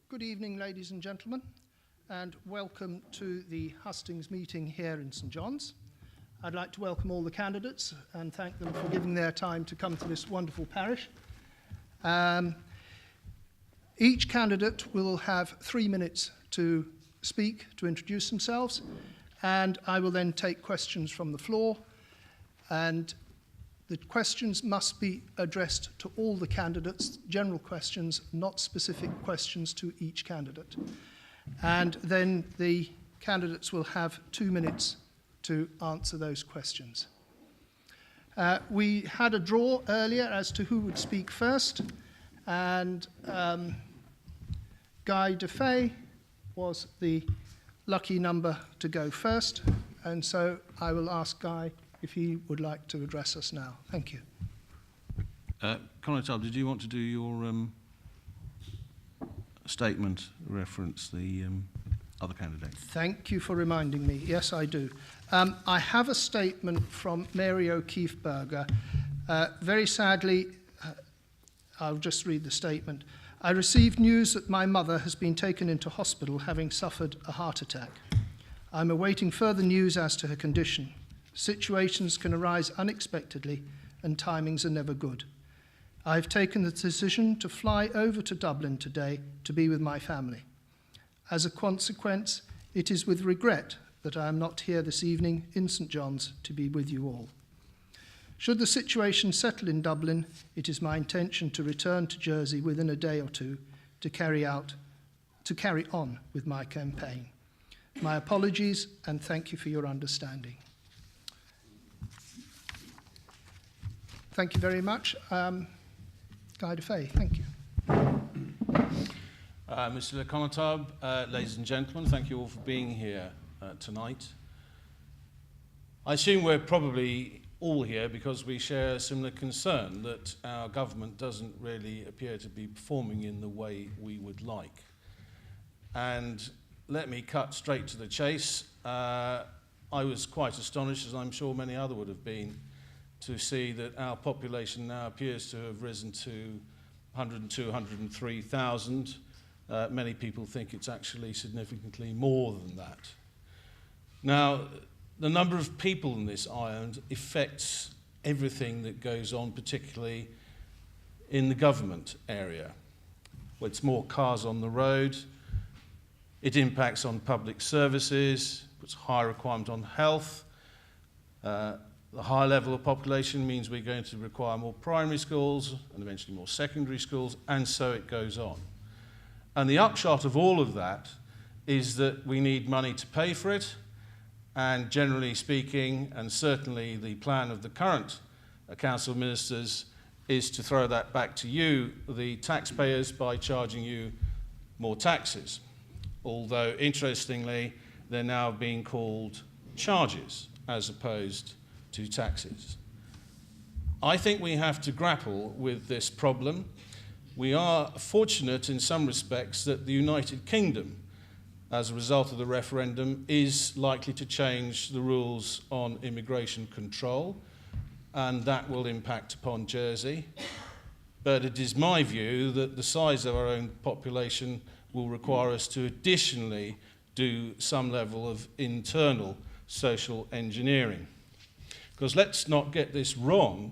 Good evening, ladies and gentlemen, and welcome to the Hustings meeting here in St John's. I'd like to welcome all the candidates and thank them for giving their time to come to this wonderful parish. Each candidate will have 3 minutes to speak, to introduce themselves, and I will then take questions from the floor, and the questions must be addressed to all the candidates, general questions, not specific questions to each candidate. And then the candidates will have 2 minutes to answer those questions. We had a draw earlier as to who would speak first, and Guy DeFay was the lucky number to go first, and so I will ask Guy if he would like to address us now. Thank you. Conrad, did you want to do your statement reference the other candidate? Thank you for reminding me. Yes, I do. I have a statement from Mary O'Keefe Berger. Very sadly, I'll just read the statement. I received news that my mother has been taken into hospital having suffered a heart attack. I'm awaiting further news as to her condition. Situations can arise unexpectedly and timings are never good. I've taken the decision to fly over to Dublin today to be with my family. As a consequence, it is with regret that I am not here this evening in St John's to be with you all. Should the situation settle in Dublin, it is my intention to return to Jersey within a day or two to carry on with my campaign. My apologies and thank you for your understanding. Thank you very much. Guy DeFay, thank you. Mr. Le Connétable, ladies and gentlemen, thank you all for being here tonight. I assume we're probably all here because we share a similar concern that our government doesn't really appear to be performing in the way we would like. And let me cut straight to the chase. I was quite astonished, as I'm sure many others would have been, to see that our population now appears to have risen to 102, 103,000. Many people think it's actually significantly more than that. Now, the number of people in this island affects everything that goes on, particularly in the government area. Well, it's more cars on the road. It impacts on public services, puts higher requirement on health. The high level of population means we're going to require more primary schools and eventually more secondary schools, and so it goes on. And the upshot of all of that is that we need money to pay for it, and generally speaking, and certainly the plan of the current Council of Ministers is to throw that back to you, the taxpayers, by charging you more taxes. Although, interestingly, they're now being called charges as opposed to taxes. I think we have to grapple with this problem. We are fortunate in some respects that the United Kingdom, as a result of the referendum, is likely to change the rules on immigration control, and that will impact upon Jersey. But it is my view that the size of our own population will require us to additionally do some level of internal social engineering. Because let's not get this wrong,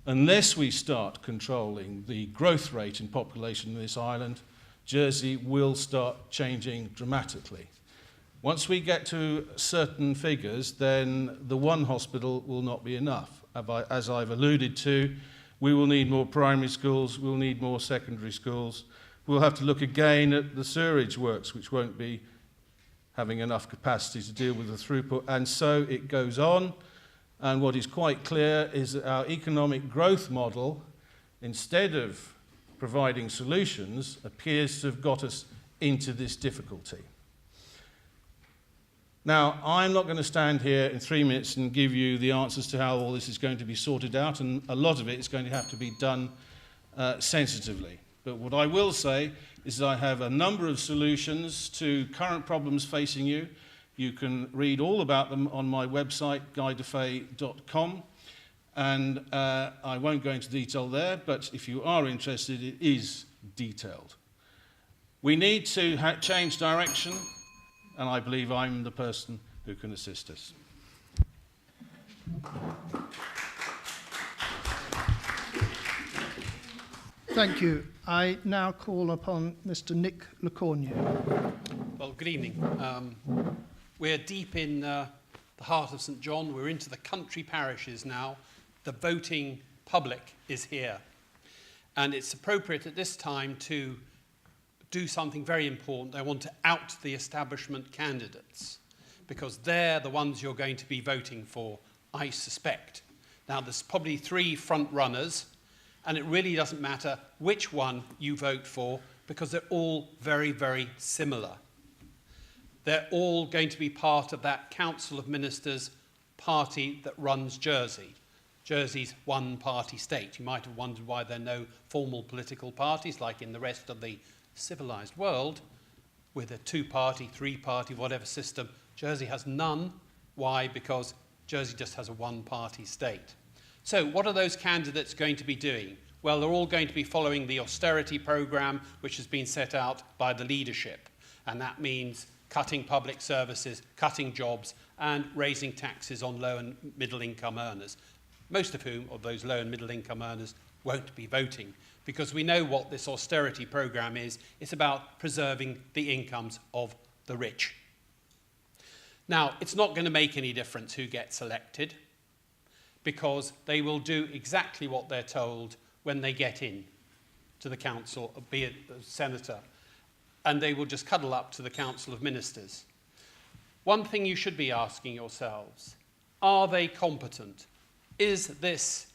unless we start controlling the growth rate in population in this island, Jersey will start changing dramatically. Once we get to certain figures, then the one hospital will not be enough. As I've alluded to, we will need more primary schools, we'll need more secondary schools. We'll have to look again at the sewerage works, which won't be having enough capacity to deal with the throughput, and so it goes on. And what is quite clear is that our economic growth model, instead of providing solutions, appears to have got us into this difficulty. Now, I'm not going to stand here in 3 minutes and give you the answers to how all this is going to be sorted out, and a lot of it is going to have to be done sensitively. But what I will say is that I have a number of solutions to current problems facing you. You can read all about them on my website, guydefay.com, and I won't go into detail there, but if you are interested, it is detailed. We need to change direction, and I believe I'm the person who can assist us. Thank you. I now call upon Mr. Nick LeCornu. Well, good evening. We're deep in the heart of St John. We're into the country parishes now. The voting public is here. And it's appropriate at this time to do something very important. I want to out the establishment candidates, because they're the ones you're going to be voting for, I suspect. Now, there's probably 3 front runners, and it really doesn't matter which one you vote for, because they're all very, very similar. They're all going to be part of that Council of Ministers party that runs Jersey. Jersey's one-party state. You might have wondered why there are no formal political parties like in the rest of the civilized world, with a 2-party, 3-party, whatever system. Jersey has none. Why? Because Jersey just has a one-party state. So what are those candidates going to be doing? Well, they're all going to be following the austerity programme which has been set out by the leadership. And that means cutting public services, cutting jobs, and raising taxes on low and middle income earners. Most of whom, of those low and middle income earners, won't be voting, because we know what this austerity programme is. It's about preserving the incomes of the rich. Now, it's not going to make any difference who gets elected, because they will do exactly what they're told when they get in to the council, be it the senator, and they will just cuddle up to the Council of Ministers. One thing you should be asking yourselves, are they competent? Is this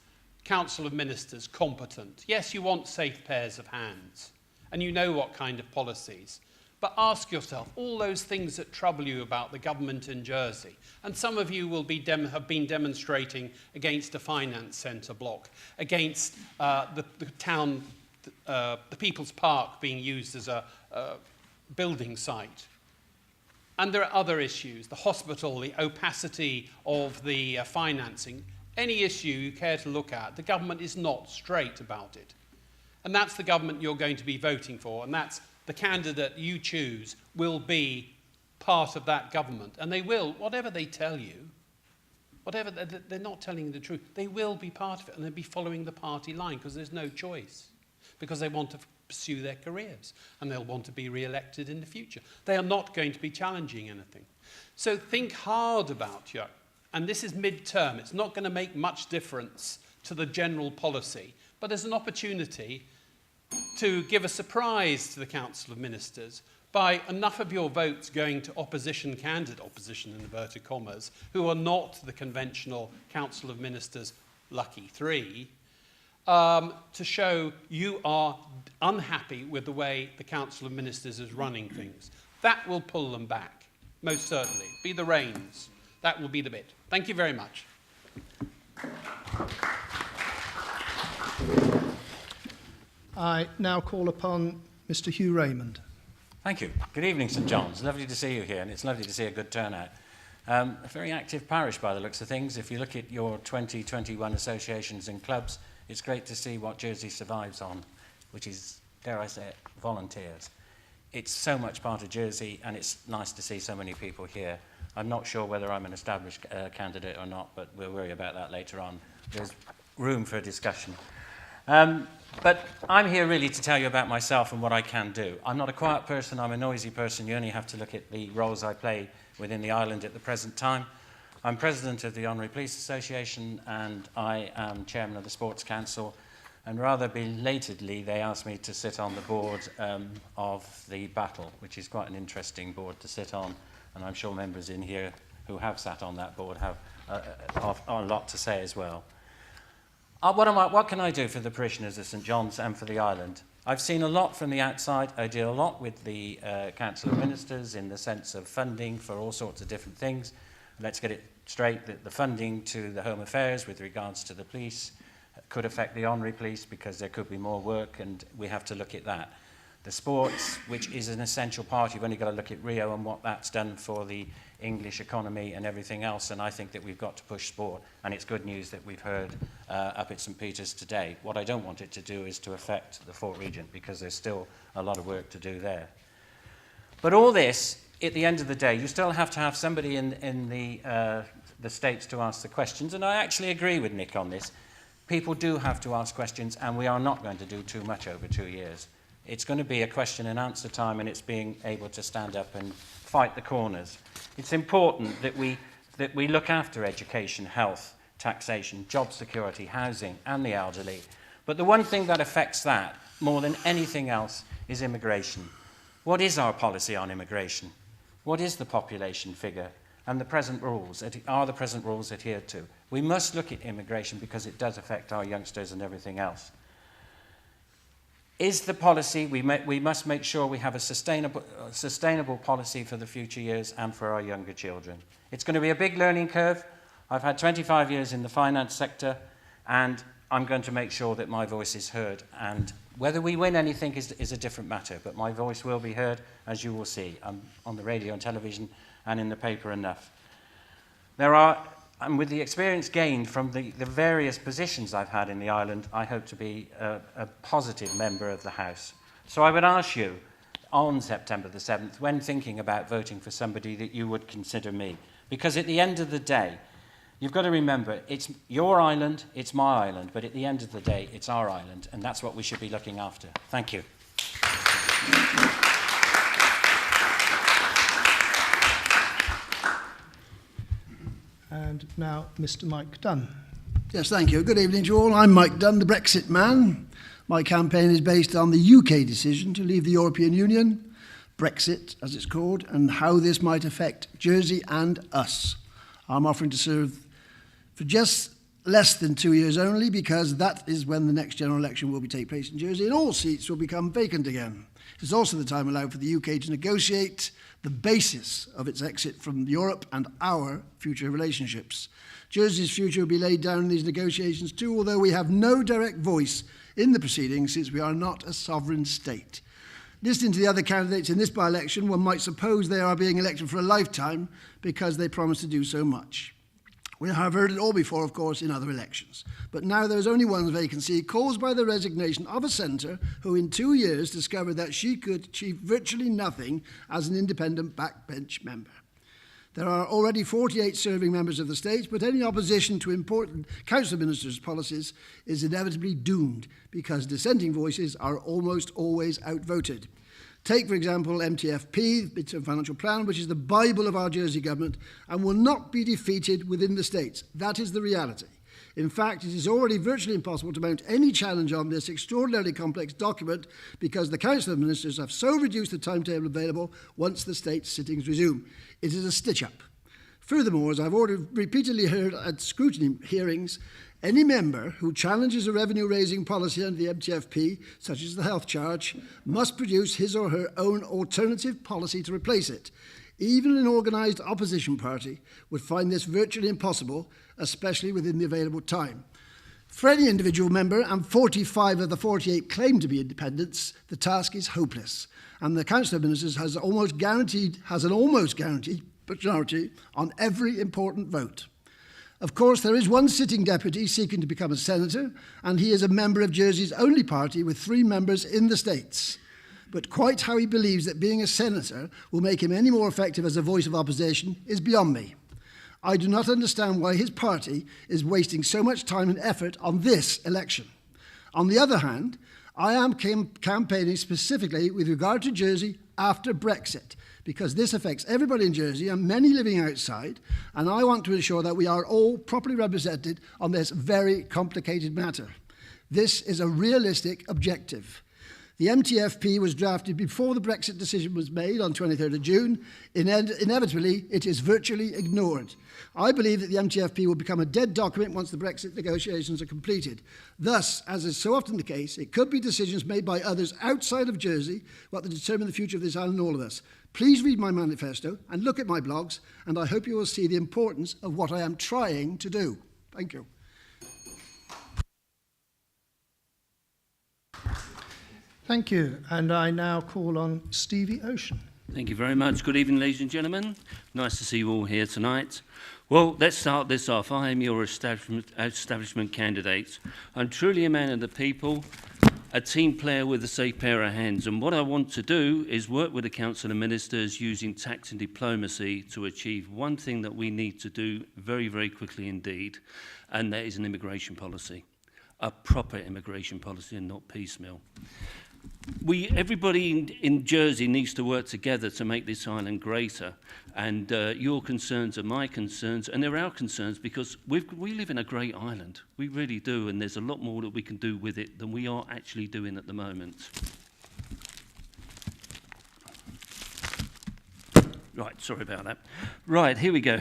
Council of Ministers competent? Yes, you want safe pairs of hands, and you know what kind of policies. But ask yourself, all those things that trouble you about the government in Jersey, and some of you will be have been demonstrating against a finance centre block, against the town, the People's Park being used as a building site. And there are other issues, the hospital, the opacity of the financing. Any issue you care to look at, the government is not straight about it. And that's the government you're going to be voting for, and that's the candidate you choose will be part of that government. And they will, whatever they tell you, whatever they're not telling you the truth, they will be part of it, and they'll be following the party line, because there's no choice, because they want to pursue their careers, and they'll want to be re-elected in the future. They are not going to be challenging anything. So think hard about HUGH. And this is mid-term. It's not going to make much difference to the general policy, but there's an opportunity to give a surprise to the Council of Ministers by enough of your votes going to opposition candidate, opposition in inverted commas, who are not the conventional Council of Ministers lucky 3, to show you are unhappy with the way the Council of Ministers is running things. That will pull them back, most certainly. Be the reins. That will be the bit. Thank you very much. I now call upon Mr. Hugh Raymond. Thank you. Good evening, St John's. Lovely to see you here, and it's lovely to see a good turnout. A very active parish by the looks of things. If you look at your 2021 associations and clubs, it's great to see what Jersey survives on, which is, dare I say it, volunteers. It's so much part of Jersey, and it's nice to see so many people here. I'm not sure whether I'm an established candidate or not, but we'll worry about that later on. There's room for discussion. But I'm here really to tell you about myself and what I can do. I'm not a quiet person, I'm a noisy person. You only have to look at the roles I play within the island at the present time. I'm president of the Honorary Police Association, and I am chairman of the Sports Council. And rather belatedly, they asked me to sit on the board of the Battle, which is quite an interesting board to sit on. And I'm sure members in here who have sat on that board have a lot to say as well. What can I do for the parishioners of St John's and for the island? I've seen a lot from the outside. I deal a lot with the Council of Ministers in the sense of funding for all sorts of different things. Let's get it straight that the funding to the Home Affairs with regards to the police could affect the Honorary Police because there could be more work, and we have to look at that. The sports, which is an essential part, you've only got to look at Rio and what that's done for the English economy and everything else, and I think that we've got to push sport, and it's good news that we've heard up at St Peter's today. What I don't want it to do is to affect the Fort Regent, because there's still a lot of work to do there. But all this, at the end of the day, you still have to have somebody in the States to ask the questions, and I actually agree with Nick on this. People do have to ask questions, and we are not going to do too much over 2 years. It's going to be a question and answer time, and it's being able to stand up and fight the corners. It's important that we look after education, health, taxation, job security, housing, and the elderly. But the one thing that affects that more than anything else is immigration. What is our policy on immigration? What is the population figure? And the present rules, are the present rules adhered to? We must look at immigration because it does affect our youngsters and everything else. Is the policy, we must make sure we have a sustainable policy for the future years and for our younger children. It's going to be a big learning curve. I've had 25 years in the finance sector, and I'm going to make sure that my voice is heard. And whether we win anything is a different matter, but my voice will be heard, as you will see. I'm on the radio and television and in the paper enough. And with the experience gained from the various positions I've had in the island, I hope to be a positive member of the House. So I would ask you, on September the 7th, when thinking about voting for somebody, that you would consider me. Because at the end of the day, you've got to remember, it's your island, it's my island, but at the end of the day, it's our island, and that's what we should be looking after. Thank you. And now, Mr. Mike Dunn. Yes, thank you. Good evening to you all. I'm Mike Dunn, the Brexit man. My campaign is based on the UK decision to leave the European Union, Brexit as it's called, and how this might affect Jersey and us. I'm offering to serve for just less than 2 years only, because that is when the next general election will take place in Jersey and all seats will become vacant again. It's also the time allowed for the UK to negotiate the basis of its exit from Europe and our future relationships. Jersey's future will be laid down in these negotiations too, although we have no direct voice in the proceedings since we are not a sovereign state. Listening to the other candidates in this by-election, one might suppose they are being elected for a lifetime because they promise to do so much. We have heard it all before, of course, in other elections. But now there is only one vacancy, caused by the resignation of a senator who in 2 years discovered that she could achieve virtually nothing as an independent backbench member. There are already 48 serving members of the state, but any opposition to important council ministers' policies is inevitably doomed, because dissenting voices are almost always outvoted. Take, for example, MTFP, Midterm Financial Plan, which is the Bible of our Jersey government and will not be defeated within the states. That is the reality. In fact, it is already virtually impossible to mount any challenge on this extraordinarily complex document because the Council of Ministers have so reduced the timetable available once the state sittings resume. It is a stitch-up. Furthermore, as I've already repeatedly heard at scrutiny hearings, any member who challenges a revenue-raising policy under the MTFP, such as the health charge, must produce his or her own alternative policy to replace it. Even an organised opposition party would find this virtually impossible, especially within the available time. For any individual member, and 45 of the 48 claim to be independents, the task is hopeless. And the Council of Ministers has an almost guaranteed majority on every important vote. Of course, there is one sitting deputy seeking to become a senator, and he is a member of Jersey's only party with 3 members in the States. But quite how he believes that being a senator will make him any more effective as a voice of opposition is beyond me. I do not understand why his party is wasting so much time and effort on this election. On the other hand, I am campaigning specifically with regard to Jersey after Brexit, because this affects everybody in Jersey and many living outside, and I want to ensure that we are all properly represented on this very complicated matter. This is a realistic objective. The MTFP was drafted before the Brexit decision was made on 23rd of June. Inevitably, it is virtually ignored. I believe that the MTFP will become a dead document once the Brexit negotiations are completed. Thus, as is so often the case, it could be decisions made by others outside of Jersey what will determine the future of this island and all of us. Please read my manifesto and look at my blogs, and I hope you will see the importance of what I am trying to do. Thank you. Thank you. And I now call on Stevie Ocean. Thank you very much. Good evening, ladies and gentlemen. Nice to see you all here tonight. Well, let's start this off. I am your establishment candidate. I'm truly a man of the people, a team player with a safe pair of hands. And what I want to do is work with the Council of Ministers using tact and diplomacy to achieve one thing that we need to do very, very quickly indeed, and that is an immigration policy, a proper immigration policy and not piecemeal. Everybody in Jersey needs to work together to make this island greater, and your concerns are my concerns, and they're our concerns, because we live in a great island. We really do, and there's a lot more that we can do with it than we are actually doing at the moment. Right, sorry about that. Right, here we go.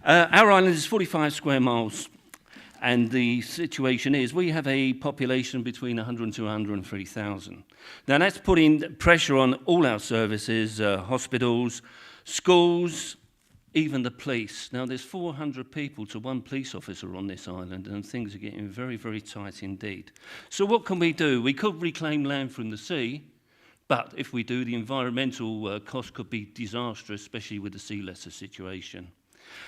Our island is 45 square miles. And the situation is we have a population between 100 to 103,000. Now that's putting pressure on all our services, hospitals, schools, even the police. Now there's 400 people to one police officer on this island, and things are getting very, very tight indeed. So what can we do? We could reclaim land from the sea, but if we do, the environmental cost could be disastrous, especially with the sea lesser situation.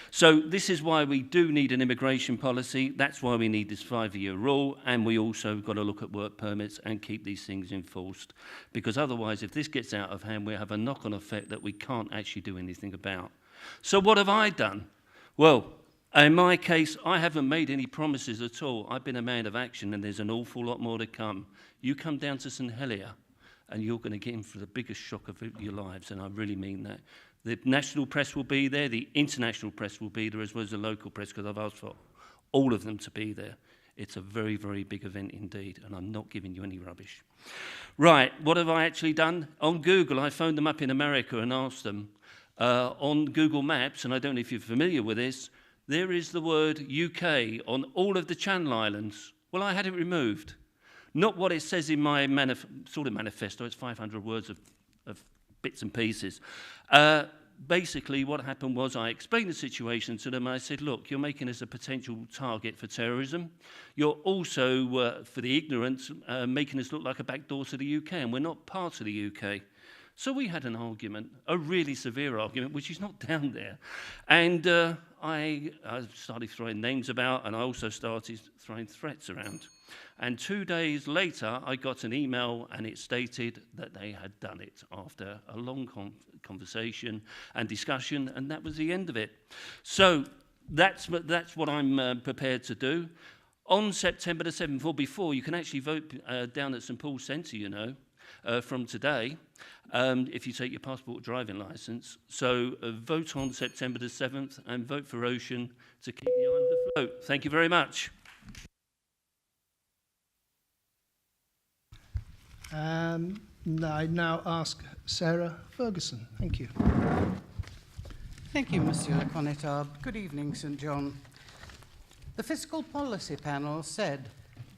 So this is why we do need an immigration policy. That's why we need this 5-year rule, and we also got to look at work permits and keep these things enforced, because otherwise, if this gets out of hand, we have a knock-on effect that we can't actually do anything about. So what have I done? Well, in my case, I haven't made any promises at all. I've been a man of action, and there's an awful lot more to come. You come down to St Helier, and you're going to get in for the biggest shock of your lives, and I really mean that. The national press will be there, the international press will be there, as well as the local press, because I've asked for all of them to be there. It's a very, very big event indeed, and I'm not giving you any rubbish. Right, what have I actually done? On Google, I phoned them up in America and asked them, on Google Maps, and I don't know if you're familiar with this, there is the word UK on all of the Channel Islands. Well, I had it removed. Not what it says in my sort of manifesto, it's 500 words of bits and pieces. Basically, what happened was I explained the situation to them. I said, look, you're making us a potential target for terrorism. You're also, for the ignorant, making us look like a backdoor to the UK, and we're not part of the UK. So we had an argument, a really severe argument, which is not down there. And I started throwing names about, and I also started throwing threats around. And 2 days later, I got an email, and it stated that they had done it after a long conversation and discussion, and that was the end of it. So that's what I'm prepared to do. On September the 7th, or before, you can actually vote down at St Paul's Centre, you know, from today, if you take your passport or driving licence. So vote on September the 7th and vote for Ocean to keep the island afloat. Thank you very much. I now ask Sarah Ferguson. Thank you. Thank you, Monsieur le Connétable. Good evening, St John. The Fiscal Policy Panel said,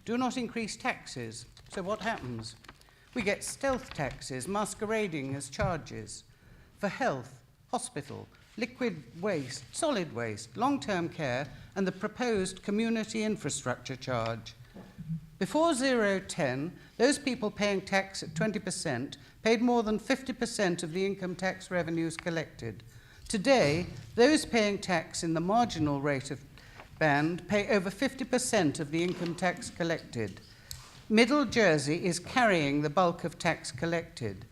do not increase taxes. So what happens? We get stealth taxes masquerading as charges for health, hospital, liquid waste, solid waste, long-term care, and the proposed community infrastructure charge. Before 010, those people paying tax at 20% paid more than 50% of the income tax revenues collected. Today, those paying tax in the marginal rate of band pay over 50% of the income tax collected. Middle Jersey is carrying the bulk of tax collected,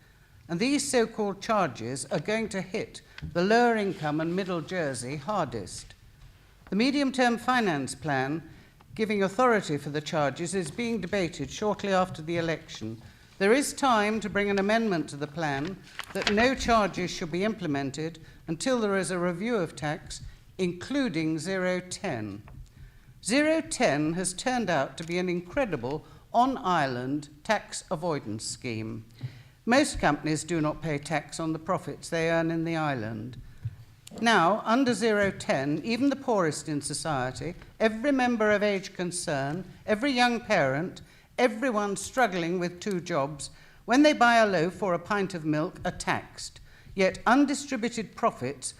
and these so-called charges are going to hit the lower income and Middle Jersey hardest. The medium-term finance plan giving authority for the charges is being debated shortly after the election. There is time to bring an amendment to the plan that no charges should be implemented until there is a review of tax, including 010. 010 has turned out to be an incredible on-island tax avoidance scheme. Most companies do not pay tax on the profits they earn in the island. Now, under 010, even the poorest in society, every member of age concern, every young parent, everyone struggling with 2 jobs, when they buy a loaf or a pint of milk, are taxed. Yet undistributed profits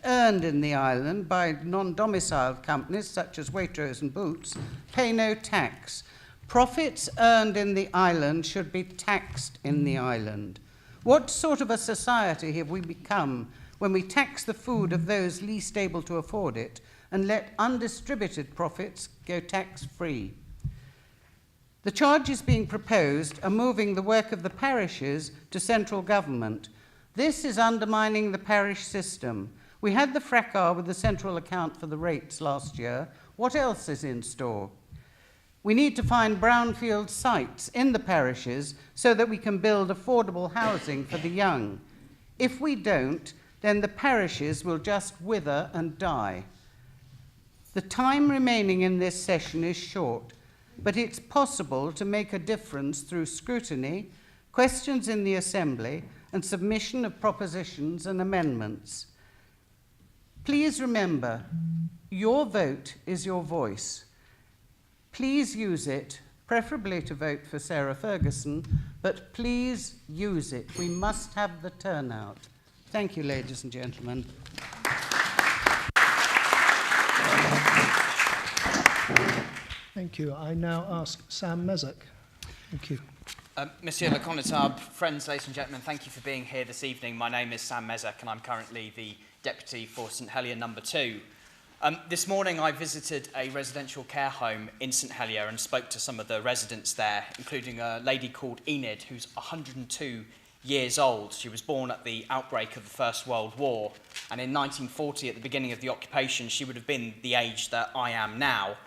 earned in the island by non-domiciled companies such as Waitrose and Boots, pay no tax. Profits earned in the island should be taxed in the island. What sort of a society have we become when we tax the food of those least able to afford it and let undistributed profits go tax-free? The charges being proposed are moving the work of the parishes to central government. This is undermining the parish system. We had the fracas with the central account for the rates last year. What else is in store? We need to find brownfield sites in the parishes so that we can build affordable housing for the young. If we don't, then the parishes will just wither and die. The time remaining in this session is short, but it's possible to make a difference through scrutiny, questions in the Assembly, and submission of propositions and amendments. Please remember, your vote is your voice. Please use it, preferably to vote for Sarah Ferguson, but please use it. We must have the turnout. Thank you, ladies and gentlemen. Thank you. I now ask Sam MEZEC. Thank you. Monsieur le Connétable, friends, ladies and gentlemen, thank you for being here this evening. My name is Sam MEZEC and I'm currently the Deputy for St Helier No. 2. This morning I visited a residential care home in St Helier and spoke to some of the residents there, including a lady called Enid, who's 102 years old. She was born at the outbreak of the First World War, and in 1940, at the beginning of the occupation, she would have been the age that I am now.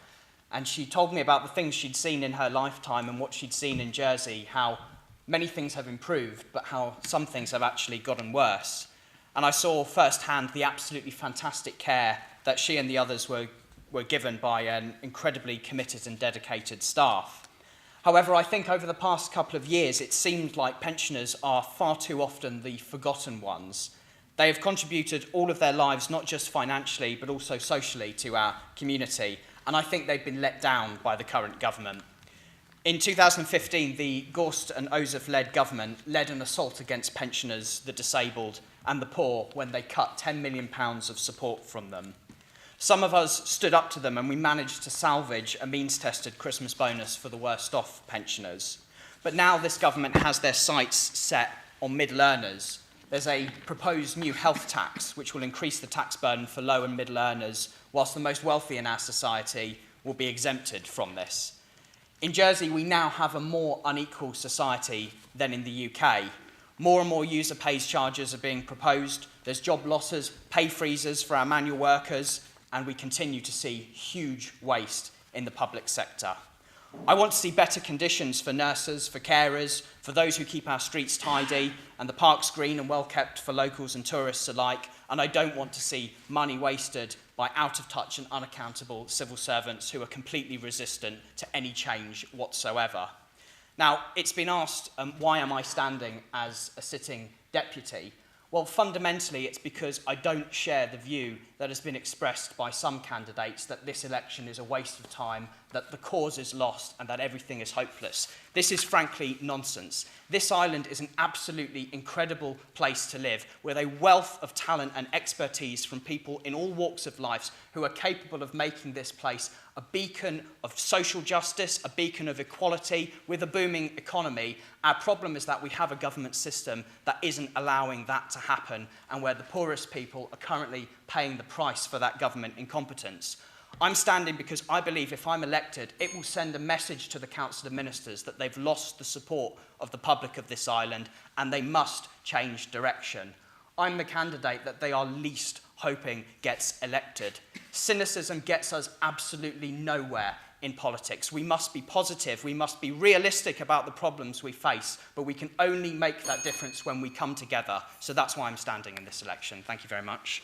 And she told me about the things she'd seen in her lifetime and what she'd seen in Jersey, how many things have improved, but how some things have actually gotten worse. And I saw firsthand the absolutely fantastic care that she and the others were given by an incredibly committed and dedicated staff. However, I think over the past couple of years, it seemed like pensioners are far too often the forgotten ones. They have contributed all of their lives, not just financially, but also socially to our community. And I think they've been let down by the current government. In 2015, the Gorst and Ossoff-led government led an assault against pensioners, the disabled and the poor when they cut £10 million of support from them. Some of us stood up to them and we managed to salvage a means-tested Christmas bonus for the worst-off pensioners. But now this government has their sights set on middle earners. There's a proposed new health tax which will increase the tax burden for low and middle earners, whilst the most wealthy in our society will be exempted from this. In Jersey, we now have a more unequal society than in the UK. More and more user pays charges are being proposed. There's job losses, pay freezes for our manual workers, and we continue to see huge waste in the public sector. I want to see better conditions for nurses, for carers, for those who keep our streets tidy, and the parks green and well kept for locals and tourists alike, and I don't want to see money wasted by out-of-touch and unaccountable civil servants who are completely resistant to any change whatsoever. Now, it's been asked, why am I standing as a sitting deputy? Well, fundamentally, it's because I don't share the view that has been expressed by some candidates that this election is a waste of time, that the cause is lost, and that everything is hopeless. This is frankly nonsense. This island is an absolutely incredible place to live, with a wealth of talent and expertise from people in all walks of life who are capable of making this place a beacon of social justice, a beacon of equality, with a booming economy. Our problem is that we have a government system that isn't allowing that to happen, and where the poorest people are currently paying the price for that government incompetence. I'm standing because I believe if I'm elected, it will send a message to the Council of Ministers that they've lost the support of the public of this island and they must change direction. I'm the candidate that they are least hoping gets elected. Cynicism gets us absolutely nowhere in politics. We must be positive, we must be realistic about the problems we face, but we can only make that difference when we come together. So that's why I'm standing in this election. Thank you very much.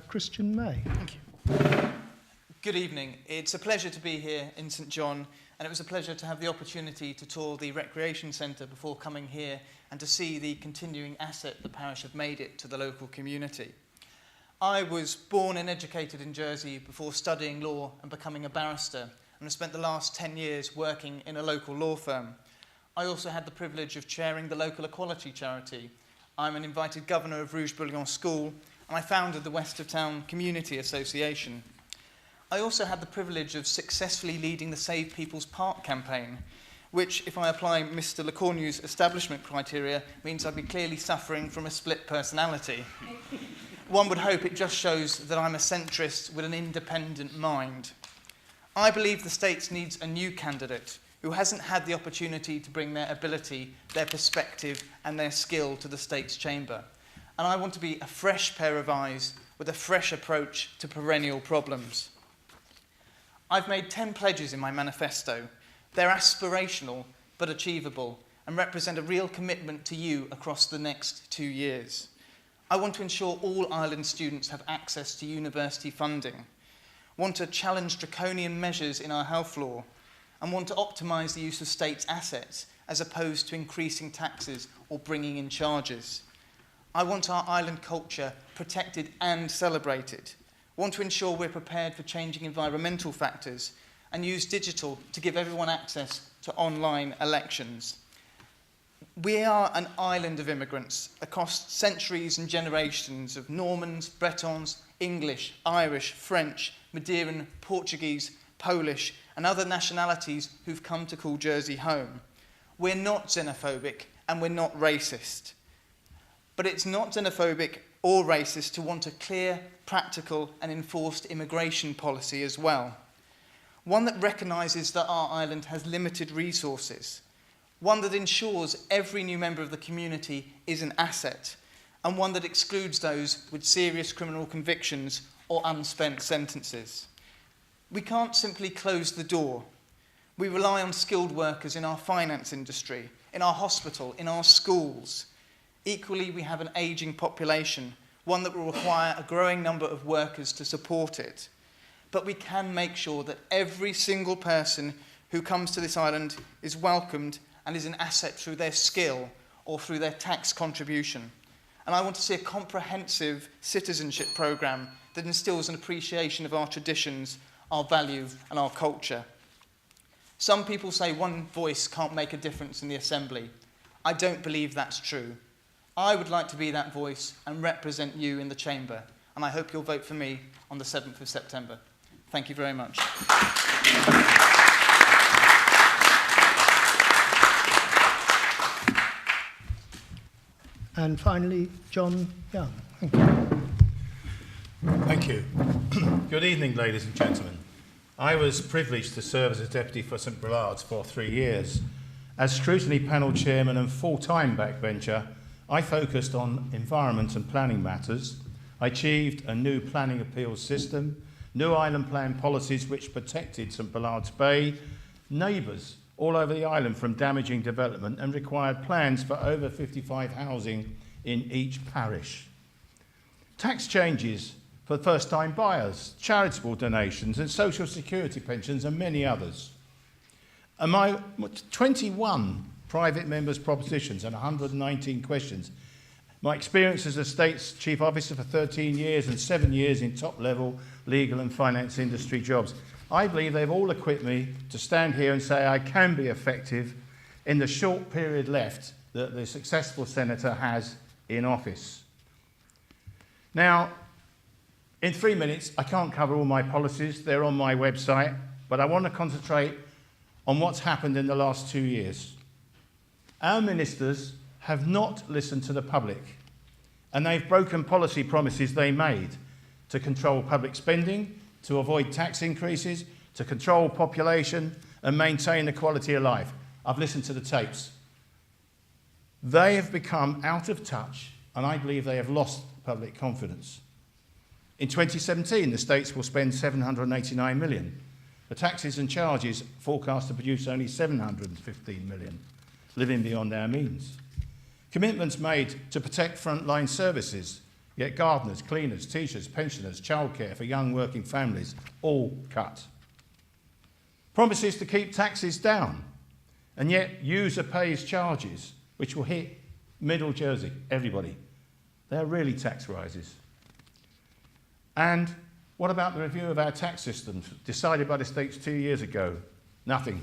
Christian May. Thank you. Good evening. It's a pleasure to be here in St John, and it was a pleasure to have the opportunity to tour the recreation centre before coming here and to see the continuing asset the parish have made it to the local community. I was born and educated in Jersey before studying law and becoming a barrister, and have spent the last 10 years working in a local law firm. I also had the privilege of chairing the local equality charity. I'm an invited governor of Rouge Bouillon School, and I founded the West of Town Community Association. I also had the privilege of successfully leading the Save People's Park campaign, which, if I apply Mr. Le Cornu's establishment criteria, means I'd be clearly suffering from a split personality. One would hope it just shows that I'm a centrist with an independent mind. I believe the States needs a new candidate who hasn't had the opportunity to bring their ability, their perspective, and their skill to the States Chamber. And I want to be a fresh pair of eyes with a fresh approach to perennial problems. I've made 10 pledges in my manifesto. They're aspirational, but achievable, and represent a real commitment to you across the next 2 years. I want to ensure all Ireland students have access to university funding, want to challenge draconian measures in our health law, and want to optimise the use of states' assets as opposed to increasing taxes or bringing in charges. I want our island culture protected and celebrated, want to ensure we're prepared for changing environmental factors, and use digital to give everyone access to online elections. We are an island of immigrants across centuries and generations of Normans, Bretons, English, Irish, French, Madeiran, Portuguese, Polish, and other nationalities who've come to call Jersey home. We're not xenophobic and we're not racist. But it's not xenophobic or racist to want a clear, practical, and enforced immigration policy as well. One that recognises that our island has limited resources. One that ensures every new member of the community is an asset, and one that excludes those with serious criminal convictions or unspent sentences. We can't simply close the door. We rely on skilled workers in our finance industry, in our hospital, in our schools. Equally, we have an ageing population, one that will require a growing number of workers to support it. But we can make sure that every single person who comes to this island is welcomed and is an asset through their skill or through their tax contribution. And I want to see a comprehensive citizenship programme that instills an appreciation of our traditions, our values, and our culture. Some people say one voice can't make a difference in the Assembly. I don't believe that's true. I would like to be that voice and represent you in the Chamber, and I hope you'll vote for me on the 7th of September. Thank you very much. And finally, John Young. Thank you. Thank you. Good evening, ladies and gentlemen. I was privileged to serve as a deputy for St Brillard's for 3 years. As scrutiny panel chairman and full-time backbencher, I focused on environment and planning matters. I achieved a new planning appeals system, new island plan policies which protected St Brillard's Bay, neighbours all over the island from damaging development, and required plans for over 55 housing in each parish. Tax changes for first-time buyers, charitable donations and social security pensions, and many others. And my 21 private members' propositions and 119 questions. My experience as a State's Chief Officer for 13 years and 7 years in top-level legal and finance industry jobs. I believe they've all equipped me to stand here and say I can be effective in the short period left that the successful senator has in office. Now, in 3 minutes, I can't cover all my policies. They're on my website, but I want to concentrate on what's happened in the last 2 years. Our ministers have not listened to the public, and they've broken policy promises they made to control public spending, to avoid tax increases, to control population and maintain the quality of life. I've listened to the tapes. They have become out of touch, and I believe they have lost public confidence. In 2017, the states will spend $789 million. The taxes and charges forecast to produce only $715 million, living beyond our means. Commitments made to protect frontline services, yet gardeners, cleaners, teachers, pensioners, childcare for young working families, all cut. Promises to keep taxes down, and yet user pays charges, which will hit middle Jersey, everybody. They're really tax rises. And what about the review of our tax systems decided by the states 2 years ago? Nothing.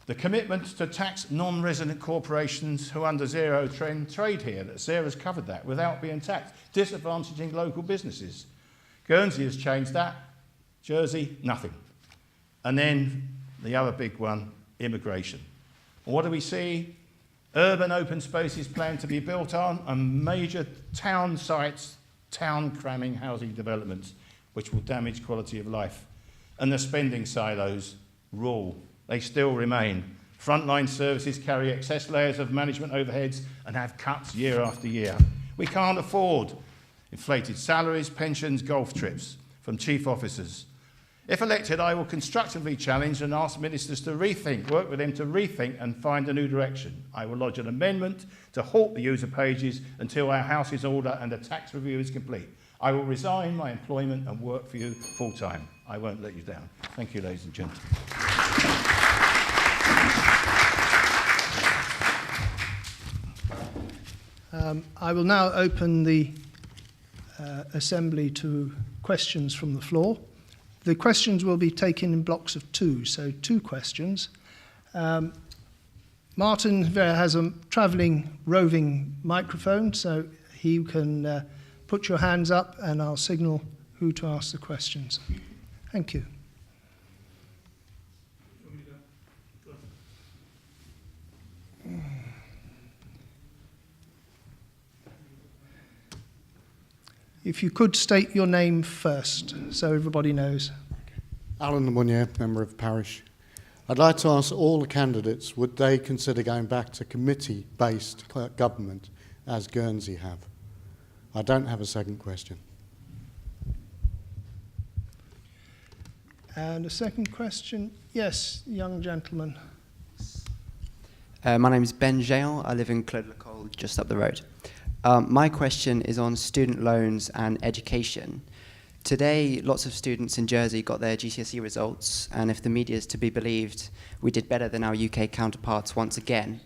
The commitment to tax non-resident corporations who under zero trade here, that Sarah's covered that, without being taxed, disadvantaging local businesses. Guernsey has changed that. Jersey, nothing. And then the other big one, immigration. What do we see? Urban open spaces planned to be built on, and major town sites, town cramming housing developments, which will damage quality of life. And the spending silos rule. They still remain. Frontline services carry excess layers of management overheads and have cuts year after year. We can't afford inflated salaries, pensions, golf trips from chief officers. If elected, I will constructively challenge and ask ministers to rethink, work with them to rethink and find a new direction. I will lodge an amendment to halt the user pages until our house is in order and the tax review is complete. I will resign my employment and work for you full time. I won't let you down. Thank you, ladies and gentlemen. I will now open the Assembly to questions from the floor. The questions will be taken in blocks of 2, so 2 questions. Martin has a travelling roving microphone, so he can put your hands up and I'll signal who to ask the questions. Thank you. If you could state your name first, so everybody knows. Alan Munier, member of parish. I'd like to ask all the candidates, would they consider going back to committee-based government, as Guernsey have? I don't have a second question. And a second question? Yes, young gentleman. My name is Ben Jail. I live in Claude-le-Col, just up the road. My question is on student loans and education. Today, lots of students in Jersey got their GCSE results, and if the media is to be believed, we did better than our UK counterparts once again.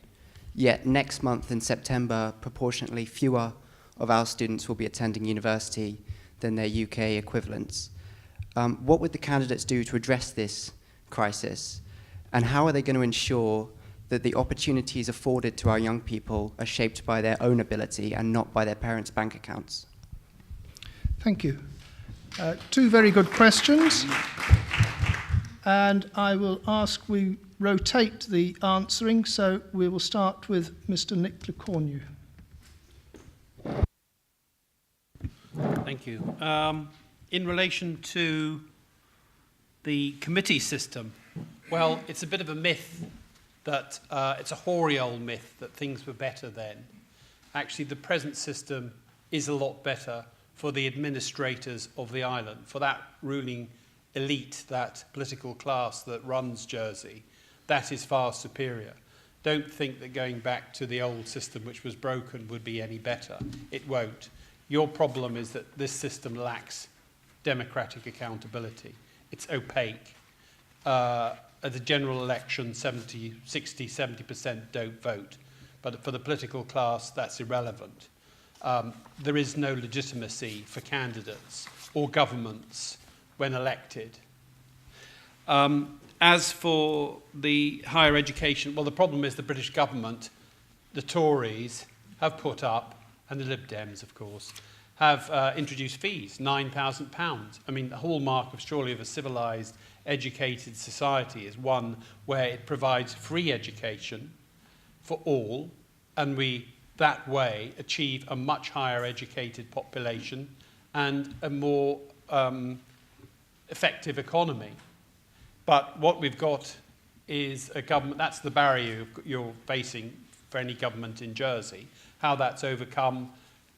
Yet next month in September, proportionately fewer of our students will be attending university than their UK equivalents. What would the candidates do to address this crisis? And how are they going to ensure that the opportunities afforded to our young people are shaped by their own ability and not by their parents' bank accounts? Thank you. 2 very good questions. And I will ask we rotate the answering, so we will start with Mr. Nick Le Cornu. Thank you. In relation to the committee system, well, it's a bit of a myth that it's a hoary old myth that things were better then. Actually, the present system is a lot better for the administrators of the island, for that ruling elite, that political class that runs Jersey. That is far superior. Don't think that going back to the old system, which was broken, would be any better. It won't. Your problem is that this system lacks democratic accountability. It's opaque. At the general election, 60, 70% don't vote. But for the political class, that's irrelevant. There is no legitimacy for candidates or governments when elected. As for the higher education, well, the problem is the British government, the Tories, have put up, and the Lib Dems, of course, have introduced fees, £9,000. I mean, the hallmark of surely of a civilised, educated society is one where it provides free education for all, and we that way achieve a much higher educated population and a more effective economy. But what we've got is a government, that's the barrier you're facing for any government in Jersey. How that's overcome,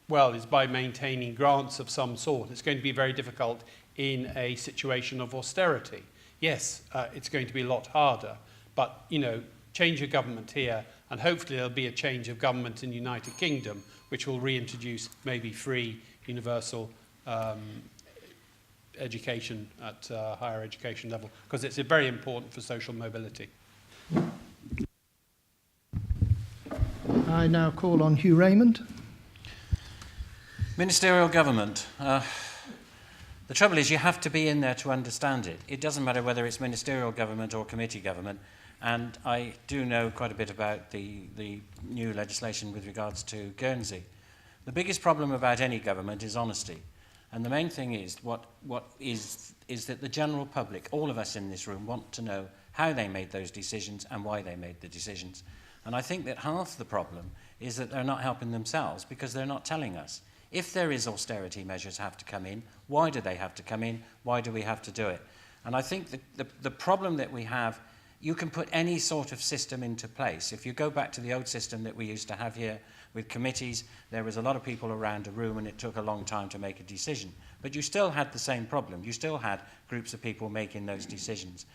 well, is by maintaining grants of some sort. It's going to be very difficult in a situation of austerity. Yes, it's going to be a lot harder, but, you know, change your government here, and hopefully there'll be a change of government in the United Kingdom, which will reintroduce maybe free, universal education at higher education level, because it's very important for social mobility. I now call on Hugh Raymond. Ministerial government. The trouble is you have to be in there to understand it. It doesn't matter whether it's ministerial government or committee government. and I do know quite a bit about the new legislation with regards to Guernsey. The biggest problem about any government is honesty. And the main thing is is that the general public, all of us in this room, want to know how they made those decisions and why they made the decisions. And I think that half the problem is that they're not helping themselves because they're not telling us. If there is austerity measures have to come in, why do they have to come in? Why do we have to do it? And I think that the problem that we have, you can put any sort of system into place. If you go back to the old system that we used to have here with committees, there was a lot of people around a room and it took a long time to make a decision. But you still had the same problem. You still had groups of people making those decisions.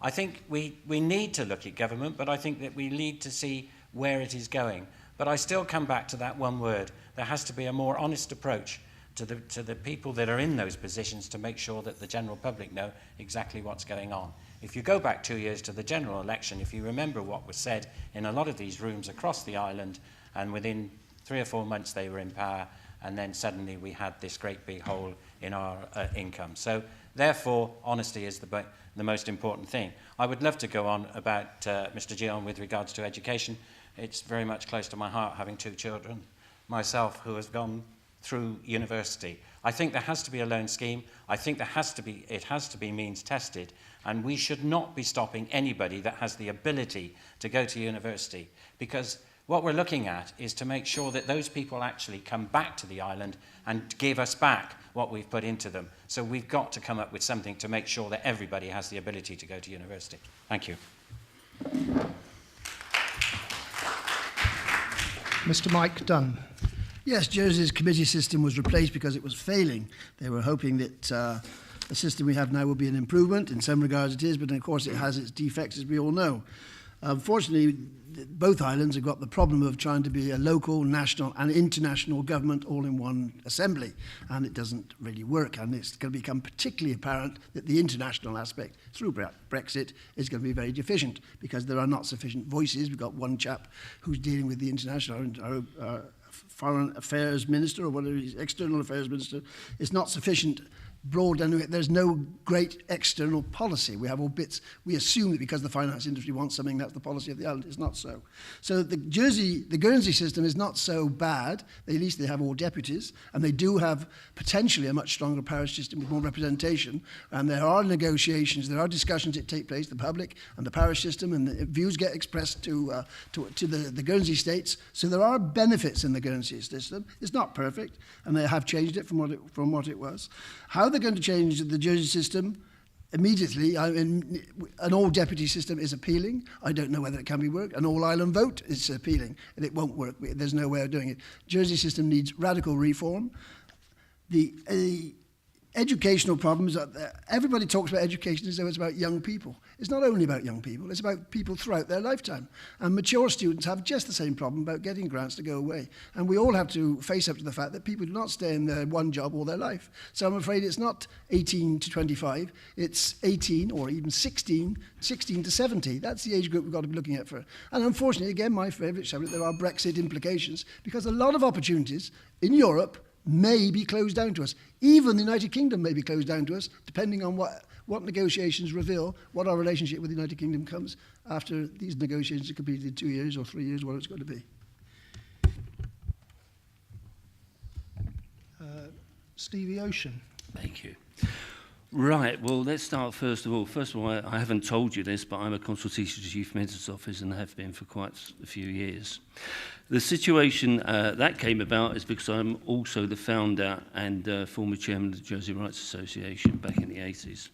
I think we need to look at government, but I think that we need to see where it is going. But I still come back to that one word. There has to be a more honest approach to the people that are in those positions to make sure that the general public know exactly what's going on. If you go back 2 years to the general election, if you remember what was said in a lot of these rooms across the island, and within 3 or 4 months they were in power, and then suddenly we had this great big hole in our income. So therefore, honesty is the most important thing. I would love to go on about Mr. Gion with regards to education. It's very much close to my heart, having 2 children myself who has gone through university. I think there has to be a loan scheme. I think it has to be means tested, and we should not be stopping anybody that has the ability to go to university, because what we're looking at is to make sure that those people actually come back to the island and give us back what we've put into them. So we've got to come up with something to make sure that everybody has the ability to go to university. Thank you. Mr. Mike Dunn. Yes, Jersey's committee system was replaced because it was failing. They were hoping that the system we have now will be an improvement. In some regards it is, but of course it has its defects, as we all know. Unfortunately, both islands have got the problem of trying to be a local, national and international government all in one assembly, and it doesn't really work, and it's going to become particularly apparent that the international aspect through Brexit is going to be very deficient because there are not sufficient voices. We've got one chap who's dealing with the international foreign affairs minister, or whatever he's, external affairs minister. It's not sufficient broad, and there's no great external policy. We have all bits. We assume that because the finance industry wants something, that's the policy of the island. It's not so. So the Guernsey system is not so bad. At least they have all deputies, and they do have potentially a much stronger parish system with more representation. And there are negotiations, there are discussions that take place, the public and the parish system, and the views get expressed to the Guernsey states. So there are benefits in the Guernsey system. It's not perfect, and they have changed it from what it was. How they're going to change the Jersey system immediately, an all-deputy system is appealing. I don't know whether it can be worked. An all-island vote is appealing, and it won't work. There's no way of doing it. Jersey system needs radical reform. The educational problems, everybody talks about education as though it's about young people. It's not only about young people, it's about people throughout their lifetime. And mature students have just the same problem about getting grants to go away. And we all have to face up to the fact that people do not stay in their one job all their life. So I'm afraid it's not 18 to 25, it's 18 or even 16 to 70. That's the age group we've got to be looking at for. And unfortunately, again, my favourite subject, there are Brexit implications, because a lot of opportunities in Europe may be closed down to us. Even the United Kingdom may be closed down to us, depending on what negotiations reveal what our relationship with the United Kingdom comes after these negotiations are completed in 2 years or 3 years, what it's going to be. Stevie Ocean. Thank you. Right, well, let's start first of all. First of all, I haven't told you this, but I'm a consultation chief minister's office and have been for quite a few years. The situation that came about is because I'm also the founder and former chairman of the Jersey Rights Association back in the 80s.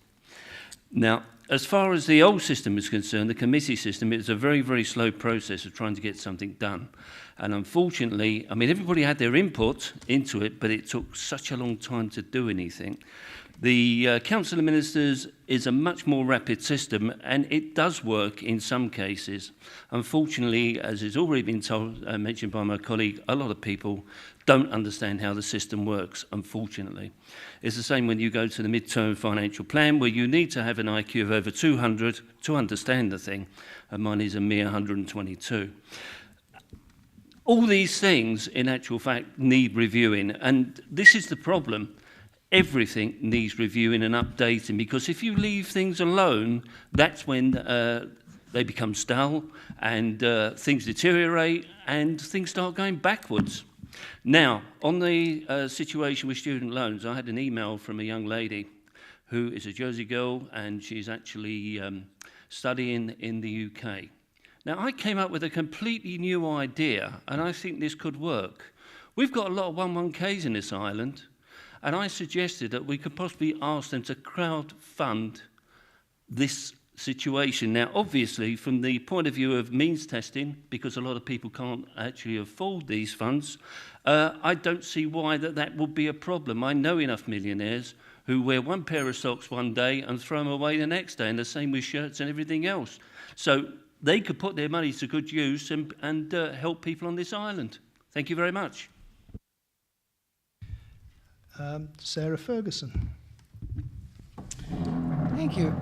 Now, as far as the old system is concerned, the committee system, it was a very, very slow process of trying to get something done. And unfortunately, I mean, everybody had their input into it, but it took such a long time to do anything. The Council of Ministers is a much more rapid system, and it does work in some cases. Unfortunately, as has already been mentioned by my colleague, a lot of people don't understand how the system works, unfortunately. It's the same when you go to the mid-term financial plan, where you need to have an IQ of over 200 to understand the thing, and mine is a mere 122. All these things, in actual fact, need reviewing, and this is the problem. Everything needs reviewing and updating, because if you leave things alone, that's when they become stale, and things deteriorate, and things start going backwards. Now, on the situation with student loans, I had an email from a young lady who is a Jersey girl, and she's actually studying in the UK. Now, I came up with a completely new idea, and I think this could work. We've got a lot of 111Ks in this island, and I suggested that we could possibly ask them to crowd-fund this situation. Now, obviously, from the point of view of means testing, because a lot of people can't actually afford these funds, I don't see why that would be a problem. I know enough millionaires who wear one pair of socks one day and throw them away the next day, and the same with shirts and everything else. So they could put their money to good use and help people on this island. Thank you very much. Sarah Ferguson. Thank you.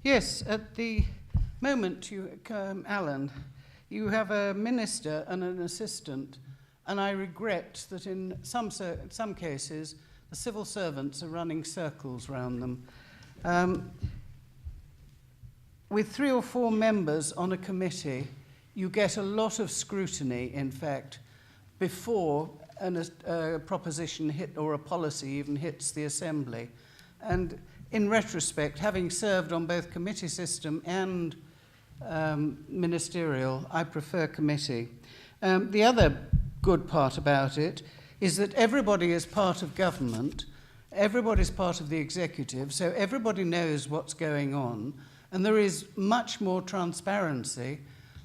Yes, at the moment, Alan, you have a minister and an assistant, and I regret that in some cases, the civil servants are running circles around them. With 3 or 4 members on a committee, you get a lot of scrutiny, in fact, before a proposition or a policy even hits the Assembly. And in retrospect, having served on both committee system and ministerial, I prefer committee. The other good part about it is that everybody is part of government, everybody's part of the executive, so everybody knows what's going on, and there is much more transparency,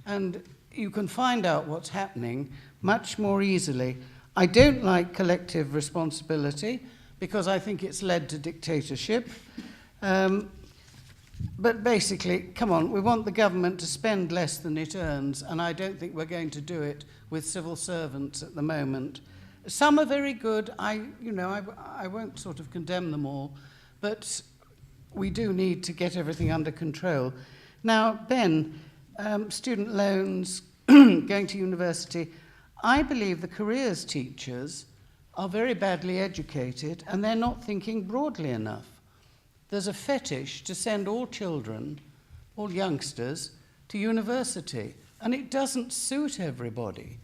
and you can find out what's happening much more easily. I don't like collective responsibility because I think it's led to dictatorship. But basically, come on, we want the government to spend less than it earns, and I don't think we're going to do it with civil servants at the moment. Some are very good. I won't sort of condemn them all, but we do need to get everything under control. Now, Ben, student loans, going to university, I believe the careers teachers are very badly educated and they're not thinking broadly enough. There's a fetish to send all children, all youngsters, to university, and it doesn't suit everybody.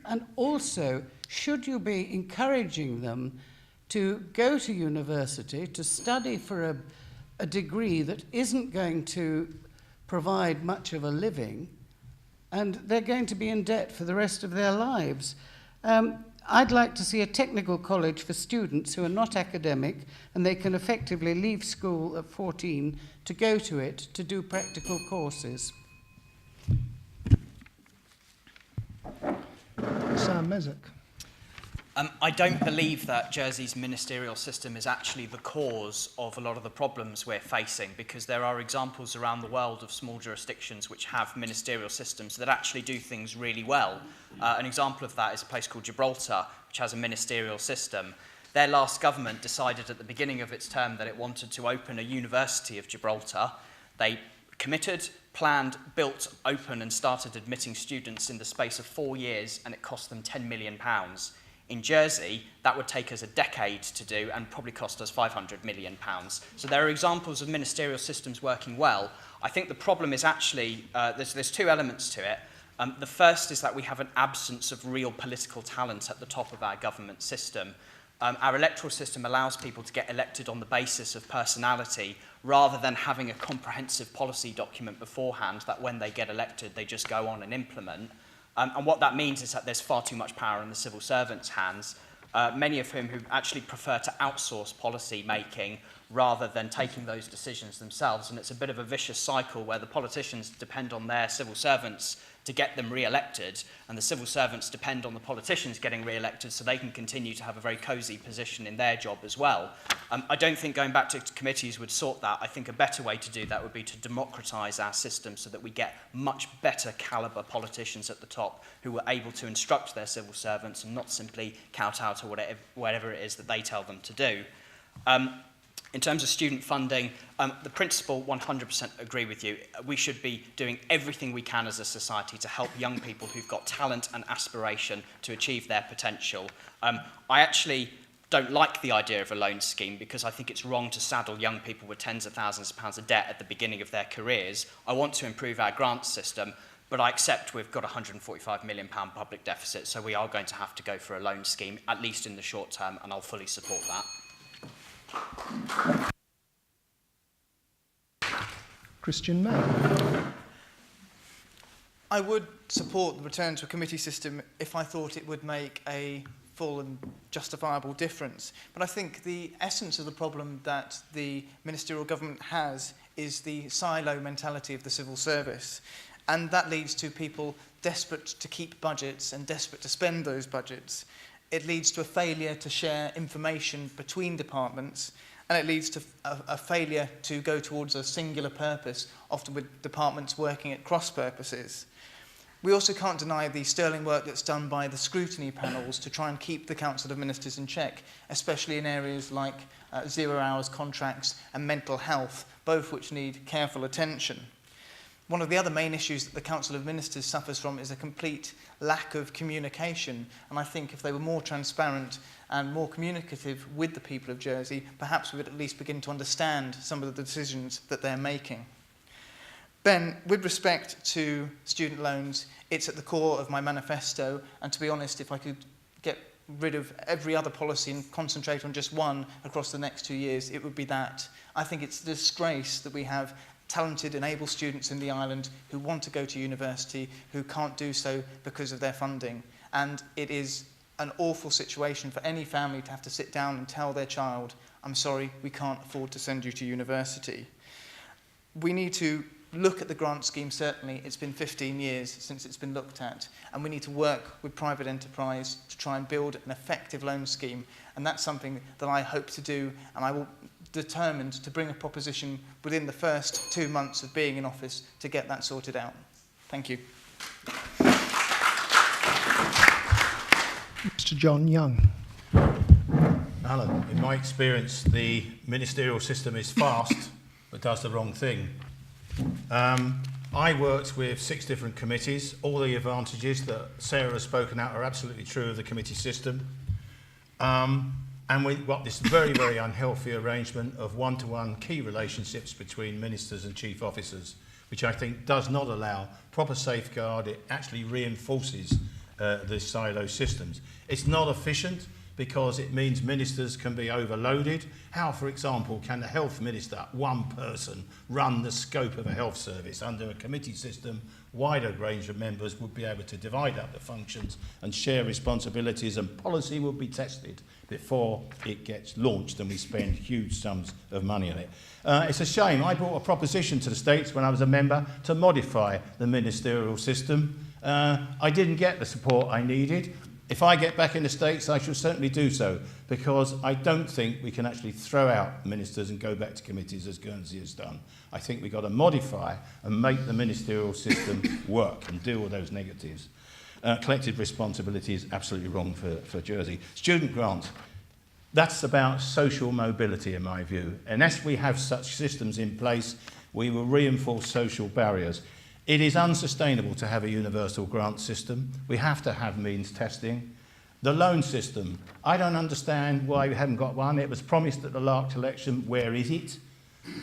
And also, should you be encouraging them to go to university, to study for a degree that isn't going to provide much of a living, and they're going to be in debt for the rest of their lives? I'd like to see a technical college for students who are not academic, and they can effectively leave school at 14 to go to it to do practical courses. Sam MEZEC. I don't believe that Jersey's ministerial system is actually the cause of a lot of the problems we're facing, because there are examples around the world of small jurisdictions which have ministerial systems that actually do things really well. An example of that is a place called Gibraltar, which has a ministerial system. Their last government decided at the beginning of its term that it wanted to open a University of Gibraltar. They committed, planned, built, opened and started admitting students in the space of 4 years, and it cost them £10 million. In Jersey, that would take us a decade to do and probably cost us £500 million. So there are examples of ministerial systems working well. I think the problem is actually, there's 2 elements to it. The first is that we have an absence of real political talent at the top of our government system. Our electoral system allows people to get elected on the basis of personality rather than having a comprehensive policy document beforehand that when they get elected, they just go on and implement. And what that means is that there's far too much power in the civil servants' hands, many of whom who actually prefer to outsource policy making rather than taking those decisions themselves. And it's a bit of a vicious cycle where the politicians depend on their civil servants to get them re-elected, and the civil servants depend on the politicians getting re-elected so they can continue to have a very cosy position in their job as well. I don't think going back to committees would sort that. I think a better way to do that would be to democratise our system so that we get much better calibre politicians at the top who are able to instruct their civil servants and not simply kowtow to whatever it is that they tell them to do. In terms of student funding, the principal 100% agree with you. We should be doing everything we can as a society to help young people who've got talent and aspiration to achieve their potential. I actually don't like the idea of a loan scheme because I think it's wrong to saddle young people with tens of thousands of pounds of debt at the beginning of their careers. I want to improve our grant system, but I accept we've got a £145 million public deficit, so we are going to have to go for a loan scheme, at least in the short term, and I'll fully support that. Christian May. I would support the return to a committee system if I thought it would make a full and justifiable difference. But I think the essence of the problem that the ministerial government has is the silo mentality of the civil service. And that leads to people desperate to keep budgets and desperate to spend those budgets. It leads to a failure to share information between departments, and it leads to a failure to go towards a singular purpose, often with departments working at cross purposes. We also can't deny the sterling work that's done by the scrutiny panels to try and keep the Council of Ministers in check, especially in areas like 0 hours contracts and mental health, both which need careful attention. One of the other main issues that the Council of Ministers suffers from is a complete lack of communication, and I think if they were more transparent and more communicative with the people of Jersey, perhaps we would at least begin to understand some of the decisions that they're making. Ben, with respect to student loans, it's at the core of my manifesto, and to be honest, if I could get rid of every other policy and concentrate on just one across the next 2 years, it would be that. I think it's a disgrace that we have talented and able students in the island who want to go to university, who can't do so because of their funding. And it is an awful situation for any family to have to sit down and tell their child, I'm sorry, we can't afford to send you to university. We need to look at the grant scheme, certainly. It's been 15 years since it's been looked at, and we need to work with private enterprise to try and build an effective loan scheme, and that's something that I hope to do, and I will determined to bring a proposition within the first 2 months of being in office to get that sorted out. Thank you. Mr. John Young. Alan, in my experience, the ministerial system is fast, but does the wrong thing. I worked with 6 different committees. All the advantages that Sarah has spoken out are absolutely true of the committee system. And we've got this very, very unhealthy arrangement of one-to-one key relationships between ministers and chief officers, which I think does not allow proper safeguard. It actually reinforces the silo systems. It's not efficient because it means ministers can be overloaded. How, for example, can the health minister, one person, run the scope of a health service? Under a committee system, wider range of members would be able to divide up the functions and share responsibilities, and policy will be tested before it gets launched and we spend huge sums of money on it. It's a shame. I brought a proposition to the States when I was a member to modify the ministerial system. I didn't get the support I needed. If I get back in the States, I shall certainly do so, because I don't think we can actually throw out ministers and go back to committees as Guernsey has done. I think we've got to modify and make the ministerial system work and deal with those negatives. Collective responsibility is absolutely wrong for Jersey. Student grants, that's about social mobility in my view. Unless we have such systems in place, we will reinforce social barriers. It is unsustainable to have a universal grant system. We have to have means testing. The loan system, I don't understand why we haven't got one. It was promised at the last election. Where is it?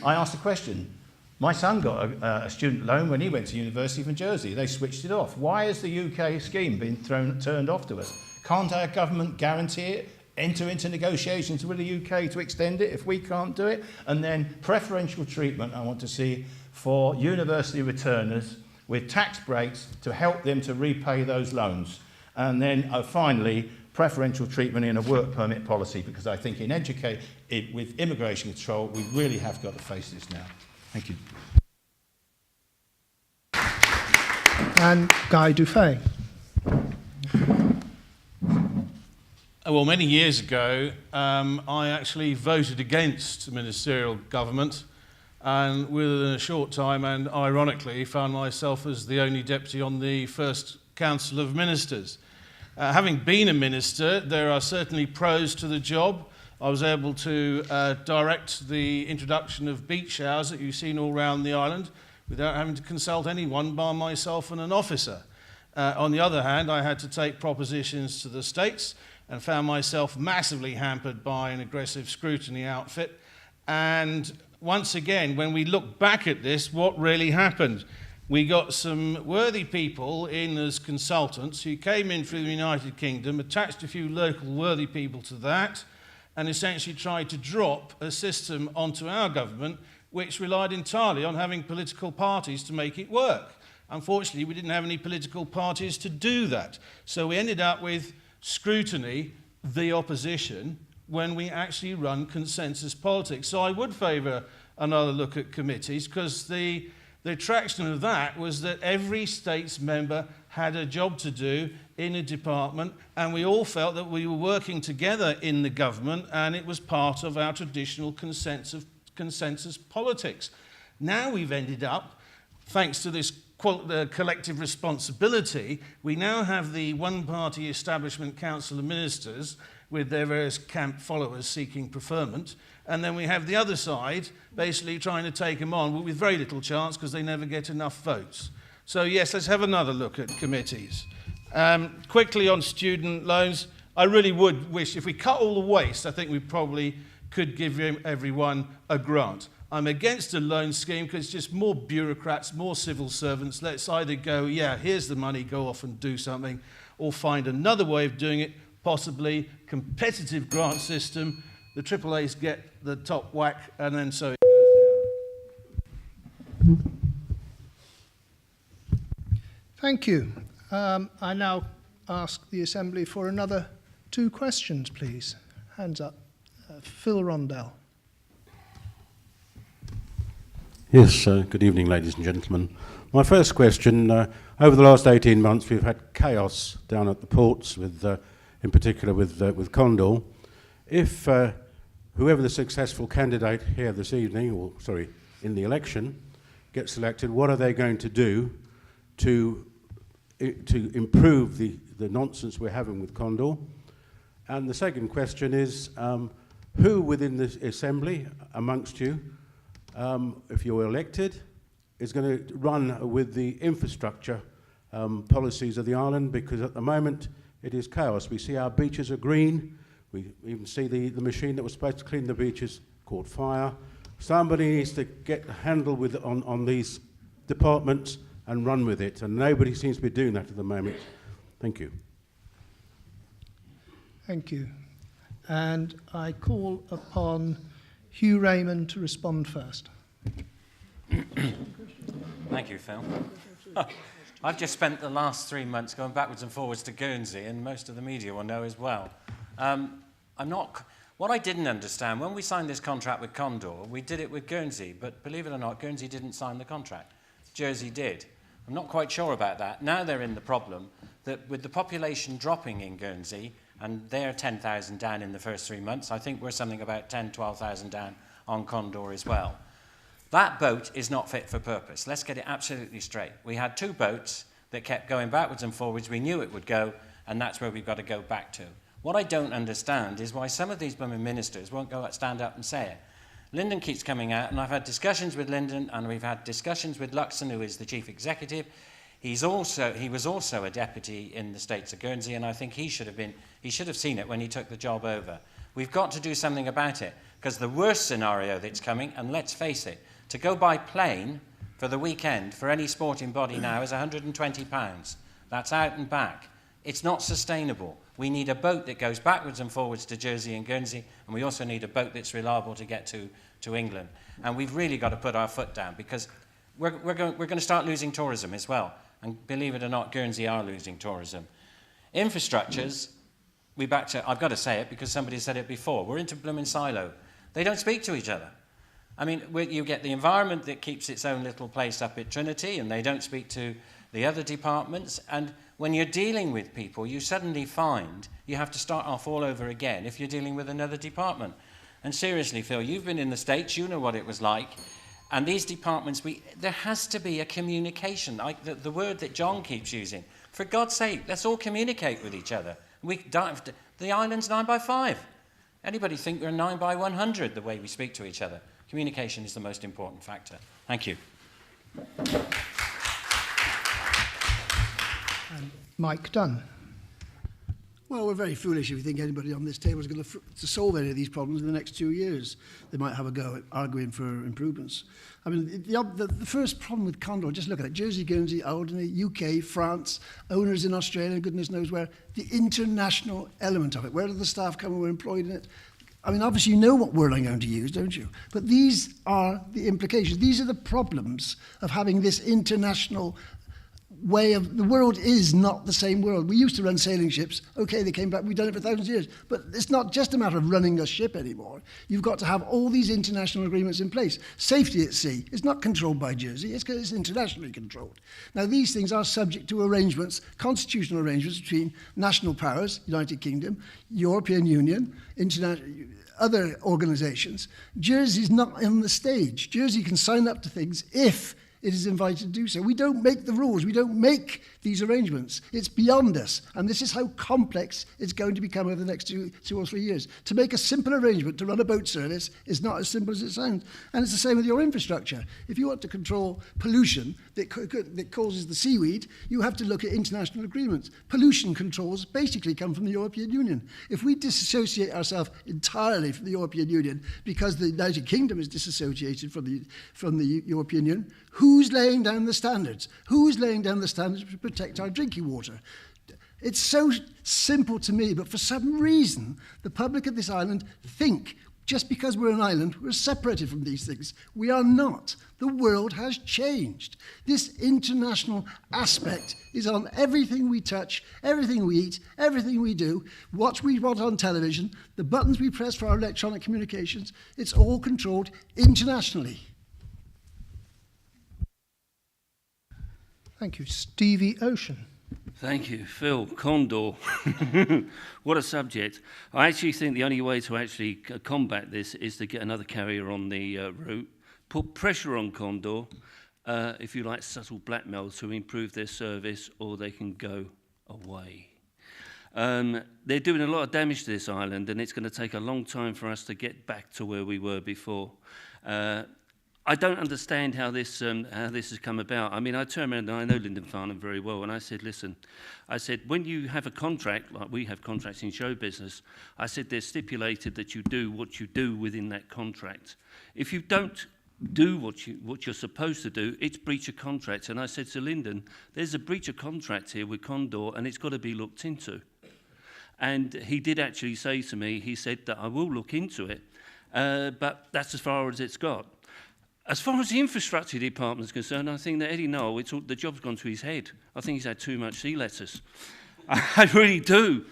I asked the question. My son got a student loan when he went to university from Jersey. They switched it off. Why has the UK scheme been turned off to us? Can't our government guarantee it? Enter into negotiations with the UK to extend it if we can't do it? And then preferential treatment I want to see for university returners with tax breaks to help them to repay those loans. And then finally, preferential treatment in a work permit policy, because I think with immigration control, we really have got to face this now. Thank you. And Guy Dufay. Well, many years ago, I actually voted against ministerial government, and within a short time, and ironically, found myself as the only deputy on the first Council of Ministers. Having been a minister, there are certainly pros to the job. I was able to direct the introduction of beach showers that you've seen all around the island without having to consult anyone but myself and an officer. On the other hand, I had to take propositions to the States, and found myself massively hampered by an aggressive scrutiny outfit. And once again, when we look back at this, what really happened? We got some worthy people in as consultants who came in through the United Kingdom, attached a few local worthy people to that, and essentially tried to drop a system onto our government which relied entirely on having political parties to make it work. Unfortunately, we didn't have any political parties to do that. So we ended up with scrutiny, the opposition, when we actually run consensus politics. So I would favour another look at committees, because the attraction of that was that every state's member had a job to do in a department, and we all felt that we were working together in the government, and it was part of our traditional consensus politics. Now we've ended up, thanks to this collective responsibility, we now have the one-party establishment council of ministers with their various camp followers seeking preferment, and then we have the other side basically trying to take them on with very little chance because they never get enough votes. So yes, let's have another look at committees. Quickly on student loans, I really would wish, if we cut all the waste, I think we probably could give everyone a grant. I'm against a loan scheme because it's just more bureaucrats, more civil servants. Let's either go, yeah, here's the money, go off and do something, or find another way of doing it, possibly competitive grant system. The AAAs get the top whack, and then so it goes down. Thank you. I now ask the Assembly for another 2 questions, please. Hands up. Phil Rondell. Yes, good evening, ladies and gentlemen. My first question, over the last 18 months we've had chaos down at the ports, with, in particular with Condor. If whoever the successful candidate here this evening, or sorry, in the election, gets elected, what are they going to do to improve the nonsense we're having with Condor? And the second question is, who within the Assembly, amongst you, if you're elected, is going to run with the infrastructure policies of the island? Because at the moment it is chaos. We see our beaches are green. We even see the machine that was supposed to clean the beaches caught fire. Somebody needs to get a handle on these departments and run with it, and nobody seems to be doing that at the moment. Thank you. Thank you. And I call upon Hugh Raymond to respond first. Thank you, Phil. I've just spent the last 3 months going backwards and forwards to Guernsey, and most of the media will know as well. What I didn't understand, when we signed this contract with Condor, we did it with Guernsey, but believe it or not, Guernsey didn't sign the contract. Jersey did. I'm not quite sure about that. Now they're in the problem that with the population dropping in Guernsey, and they're 10,000 down in the first 3 months, I think we're something about 10,000, 12,000 down on Condor as well. That boat is not fit for purpose. Let's get it absolutely straight. We had 2 boats that kept going backwards and forwards. We knew it would go, and that's where we've got to go back to. What I don't understand is why some of these blooming ministers won't stand up and say it. Lyndon keeps coming out, and I've had discussions with Lyndon, and we've had discussions with Luxon, who is the chief executive. He was also a deputy in the States of Guernsey, and I think he should have seen it when he took the job over. We've got to do something about it, because the worst scenario that's coming, and let's face it, to go by plane for the weekend for any sporting body now is £120. That's out and back. It's not sustainable. We need a boat that goes backwards and forwards to Jersey and Guernsey, and we also need a boat that's reliable to get to England. And we've really got to put our foot down, because we're going to start losing tourism as well. And believe it or not, Guernsey are losing tourism. Infrastructures, I've got to say it because somebody said it before, we're into blooming silo. They don't speak to each other. I mean, you get the environment that keeps its own little place up at Trinity, and they don't speak to the other departments. And when you're dealing with people, you suddenly find you have to start off all over again if you're dealing with another department. And seriously, Phil, you've been in the States, you know what it was like. And these departments, there has to be a communication, like the word that John keeps using. For God's sake, let's all communicate with each other. The island's 9 by 5. Anybody think we're 9 by 100 the way we speak to each other? Communication is the most important factor. Thank you. And Mike Dunn. Well, we're very foolish if we think anybody on this table is going to solve any of these problems in the next 2 years. They might have a go at arguing for improvements. I mean, the first problem with Condor, just look at it, Jersey, Guernsey, Alderney, UK, France, owners in Australia, goodness knows where, the international element of it. Where do the staff come who are employed in it? I mean, obviously you know what word I'm going to use, don't you? But these are the implications. These are the problems of having this international way of, the world is not the same world. We used to run sailing ships. Okay, they came back, we've done it for thousands of years. But it's not just a matter of running a ship anymore. You've got to have all these international agreements in place. Safety at sea is not controlled by Jersey, it's because it's internationally controlled. Now, these things are subject to arrangements, constitutional arrangements between national powers, United Kingdom, European Union, other organisations. Jersey's not on the stage. Jersey can sign up to things if it is invited to do so. We don't make the rules. We don't make these arrangements. It's beyond us. And this is how complex it's going to become over the next two or 3 years. To make a simple arrangement to run a boat service is not as simple as it sounds. And it's the same with your infrastructure. If you want to control pollution that causes the seaweed, you have to look at international agreements. Pollution controls basically come from the European Union. If we disassociate ourselves entirely from the European Union because the United Kingdom is disassociated from the European Union, who's laying down the standards? Who's laying down the standards to protect our drinking water? It's so simple to me, but for some reason, the public of this island think just because we're an island, we're separated from these things. We are not. The world has changed. This international aspect is on everything we touch, everything we eat, everything we do, what we watch on television, the buttons we press for our electronic communications. It's all controlled internationally. Thank you. Stevie Ocean. Thank you, Phil. Condor. What a subject. I actually think the only way to actually combat this is to get another carrier on the route, put pressure on Condor, if you like, subtle blackmail to improve their service, or they can go away. They're doing a lot of damage to this island, and it's going to take a long time for us to get back to where we were before. I don't understand how this has come about. I mean, I turned around, and I know Lyndon Farnham very well, and I said, listen, I said, when you have a contract, like we have contracts in show business, I said, there's stipulated that you do what you do within that contract. If you don't do what you're supposed to do, it's breach of contract. And I said to Lyndon, there's a breach of contract here with Condor, and it's got to be looked into. And he did actually say to me, he said that I will look into it, but that's as far as it's got. As far as the infrastructure department is concerned, I think that Eddie Noel, the job's gone to his head. I think he's had too much sea lettuce. I really do.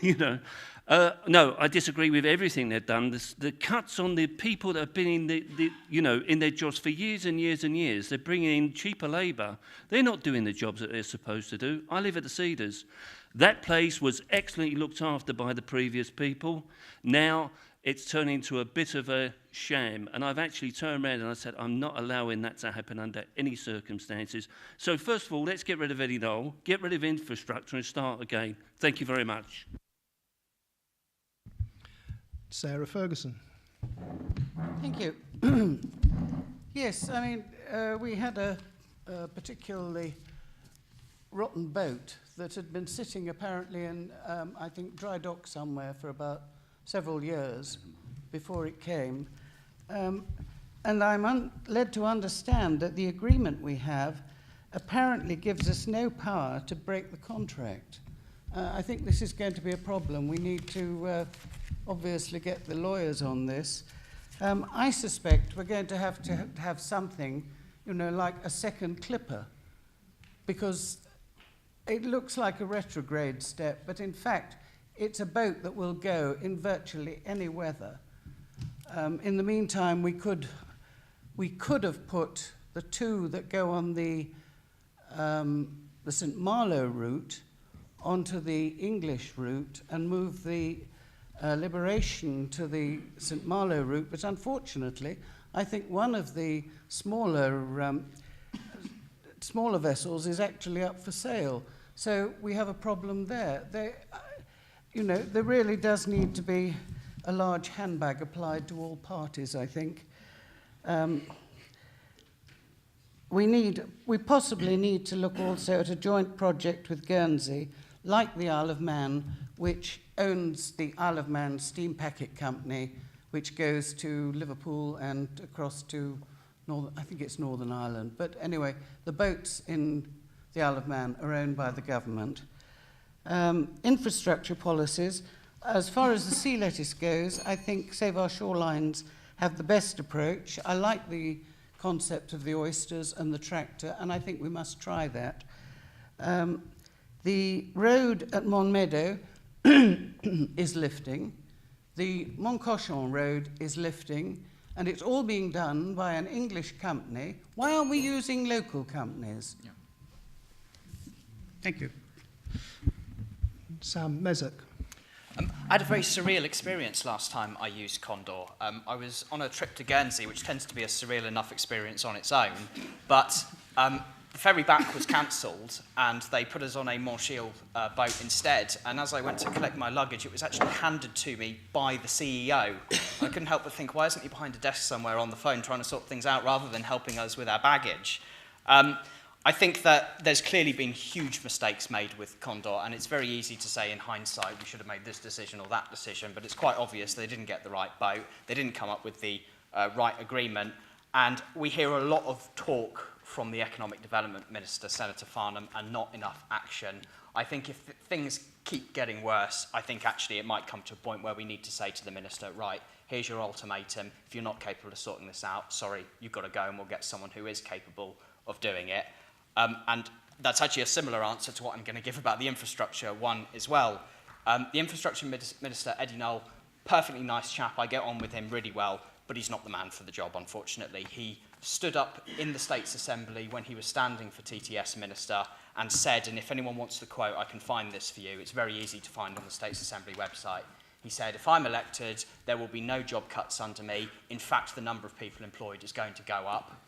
No, I disagree with everything they've done. The cuts on the people that have been in their jobs for years and years and years. They're bringing in cheaper labour. They're not doing the jobs that they're supposed to do. I live at the Cedars. That place was excellently looked after by the previous people. Now it's turned into a bit of a sham. And I've actually turned around and I said, I'm not allowing that to happen under any circumstances. So first of all, let's get rid of Eddie Noel, get rid of infrastructure and start again. Thank you very much. Sarah Ferguson. Thank you. Yes, I mean, we had a particularly rotten boat that had been sitting apparently in, I think, dry dock somewhere for about several years before it came. And I'm led to understand that the agreement we have apparently gives us no power to break the contract. I think this is going to be a problem. We need to obviously get the lawyers on this. I suspect we're going to have something, like a second clipper, because it looks like a retrograde step, but in fact, it's a boat that will go in virtually any weather. In the meantime, we could have put the two that go on the St. Malo route onto the English route and move the Liberation to the St. Malo route, but unfortunately, I think one of the smaller vessels is actually up for sale. So we have a problem there. There really does need to be a large handbag applied to all parties, I think. We possibly need to look also at a joint project with Guernsey, like the Isle of Man, which owns the Isle of Man Steam Packet Company, which goes to Liverpool and across to I think it's Northern Ireland. But anyway, the boats in the Isle of Man are owned by the government. Infrastructure policies, as far as the sea lettuce goes, I think Save Our Shorelines have the best approach. I like the concept of the oysters and the tractor, and I think we must try that. The road at Montmeadow is lifting. The Montcochon road is lifting. And it's all being done by an English company. Why aren't we using local companies? Yeah. Thank you. Sam MEZEC. I had a very surreal experience last time I used Condor. I was on a trip to Guernsey, which tends to be a surreal enough experience on its own, but the ferry back was cancelled, and they put us on a Montchil boat instead. And as I went to collect my luggage, it was actually handed to me by the CEO. I couldn't help but think, why isn't he behind a desk somewhere on the phone trying to sort things out rather than helping us with our baggage? I think that there's clearly been huge mistakes made with Condor, and it's very easy to say in hindsight we should have made this decision or that decision, but it's quite obvious they didn't get the right boat, they didn't come up with the right agreement, and we hear a lot of talk from the Economic Development Minister, Senator Farnham, and not enough action. I think if things keep getting worse, I think actually it might come to a point where we need to say to the Minister, right, here's your ultimatum. If you're not capable of sorting this out, sorry, you've got to go and we'll get someone who is capable of doing it. And that's actually a similar answer to what I'm going to give about the infrastructure one as well. The Infrastructure Minister, Eddie Null, perfectly nice chap. I get on with him really well, but he's not the man for the job, unfortunately. He stood up in the States Assembly when he was standing for TTS Minister and said, and if anyone wants the quote, I can find this for you. It's very easy to find on the States Assembly website. He said, if I'm elected, there will be no job cuts under me. In fact, the number of people employed is going to go up.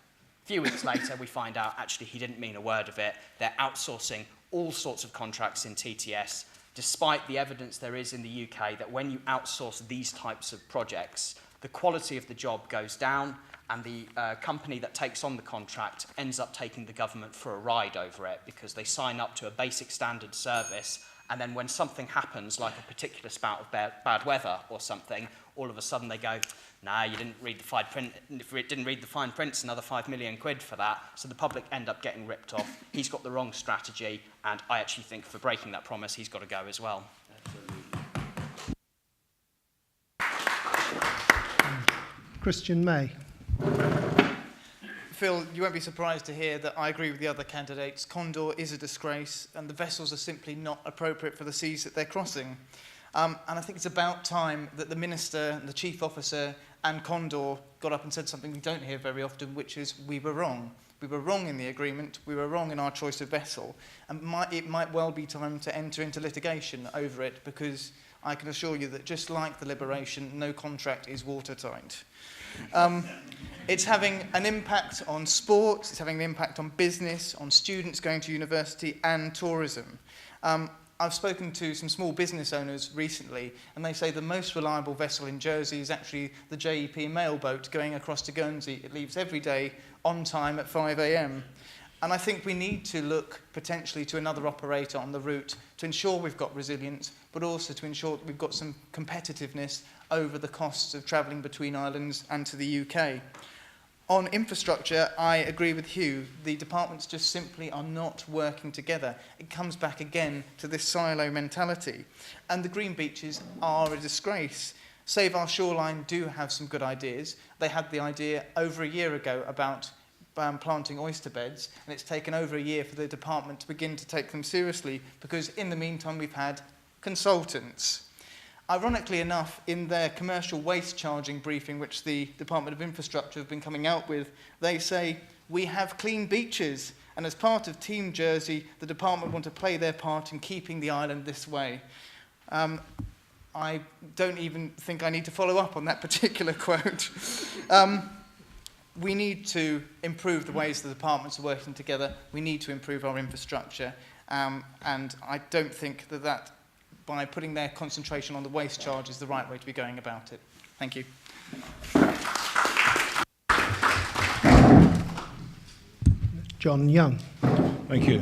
A few weeks later, we find out actually he didn't mean a word of it. They're outsourcing all sorts of contracts in TTS, despite the evidence there is in the UK that when you outsource these types of projects, the quality of the job goes down, and the company that takes on the contract ends up taking the government for a ride over it because they sign up to a basic standard service, and then when something happens, like a particular spout of bad weather or something, all of a sudden they go, nah, you didn't read the fine print. If it didn't read the fine print, it's another £5 million for that. So the public end up getting ripped off. He's got the wrong strategy, and I actually think for breaking that promise, he's got to go as well. Christian May. Phil, you won't be surprised to hear that I agree with the other candidates. Condor is a disgrace, and the vessels are simply not appropriate for the seas that they're crossing. And I think it's about time that the Minister, and the Chief Officer and Condor got up and said something we don't hear very often, which is, we were wrong. We were wrong in the agreement, we were wrong in our choice of vessel, and it might well be time to enter into litigation over it, because I can assure you that just like the Liberation, no contract is watertight. It's having an impact on sports, it's having an impact on business, on students going to university and tourism. I've spoken to some small business owners recently, and they say the most reliable vessel in Jersey is actually the JEP mail boat going across to Guernsey. It leaves every day on time at 5 a.m. And I think we need to look potentially to another operator on the route to ensure we've got resilience, but also to ensure that we've got some competitiveness over the costs of travelling between islands and to the UK. On infrastructure, I agree with Hugh. The departments just simply are not working together. It comes back again to this silo mentality. And the green beaches are a disgrace. Save Our Shoreline do have some good ideas. They had the idea over a year ago about planting oyster beds, and it's taken over a year for the department to begin to take them seriously, because in the meantime we've had consultants. Ironically enough, in their commercial waste charging briefing, which the Department of Infrastructure have been coming out with, they say, we have clean beaches, and as part of Team Jersey, the department want to play their part in keeping the island this way. I don't even think I need to follow up on that particular quote. We need to improve the ways the departments are working together. We need to improve our infrastructure. And I don't think that by putting their concentration on the waste charge is the right way to be going about it. Thank you. John Young. Thank you.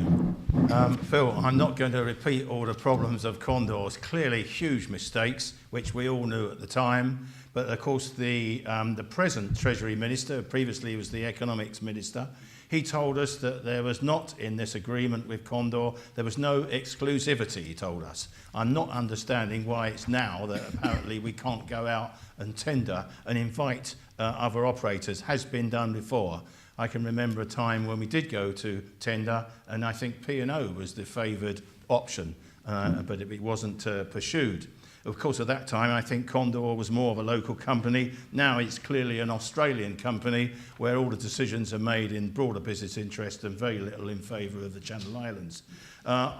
Phil, I'm not going to repeat all the problems of Condors. Clearly huge mistakes, which we all knew at the time. But of course, the present Treasury Minister, previously was the Economics Minister, he told us that there was not in this agreement with Condor, there was no exclusivity, he told us. I'm not understanding why it's now that apparently we can't go out and tender and invite other operators. Has been done before. I can remember a time when we did go to tender, and I think P&O was the favoured option, but it wasn't pursued. Of course, at that time, I think Condor was more of a local company. Now it's clearly an Australian company where all the decisions are made in broader business interest and very little in favour of the Channel Islands.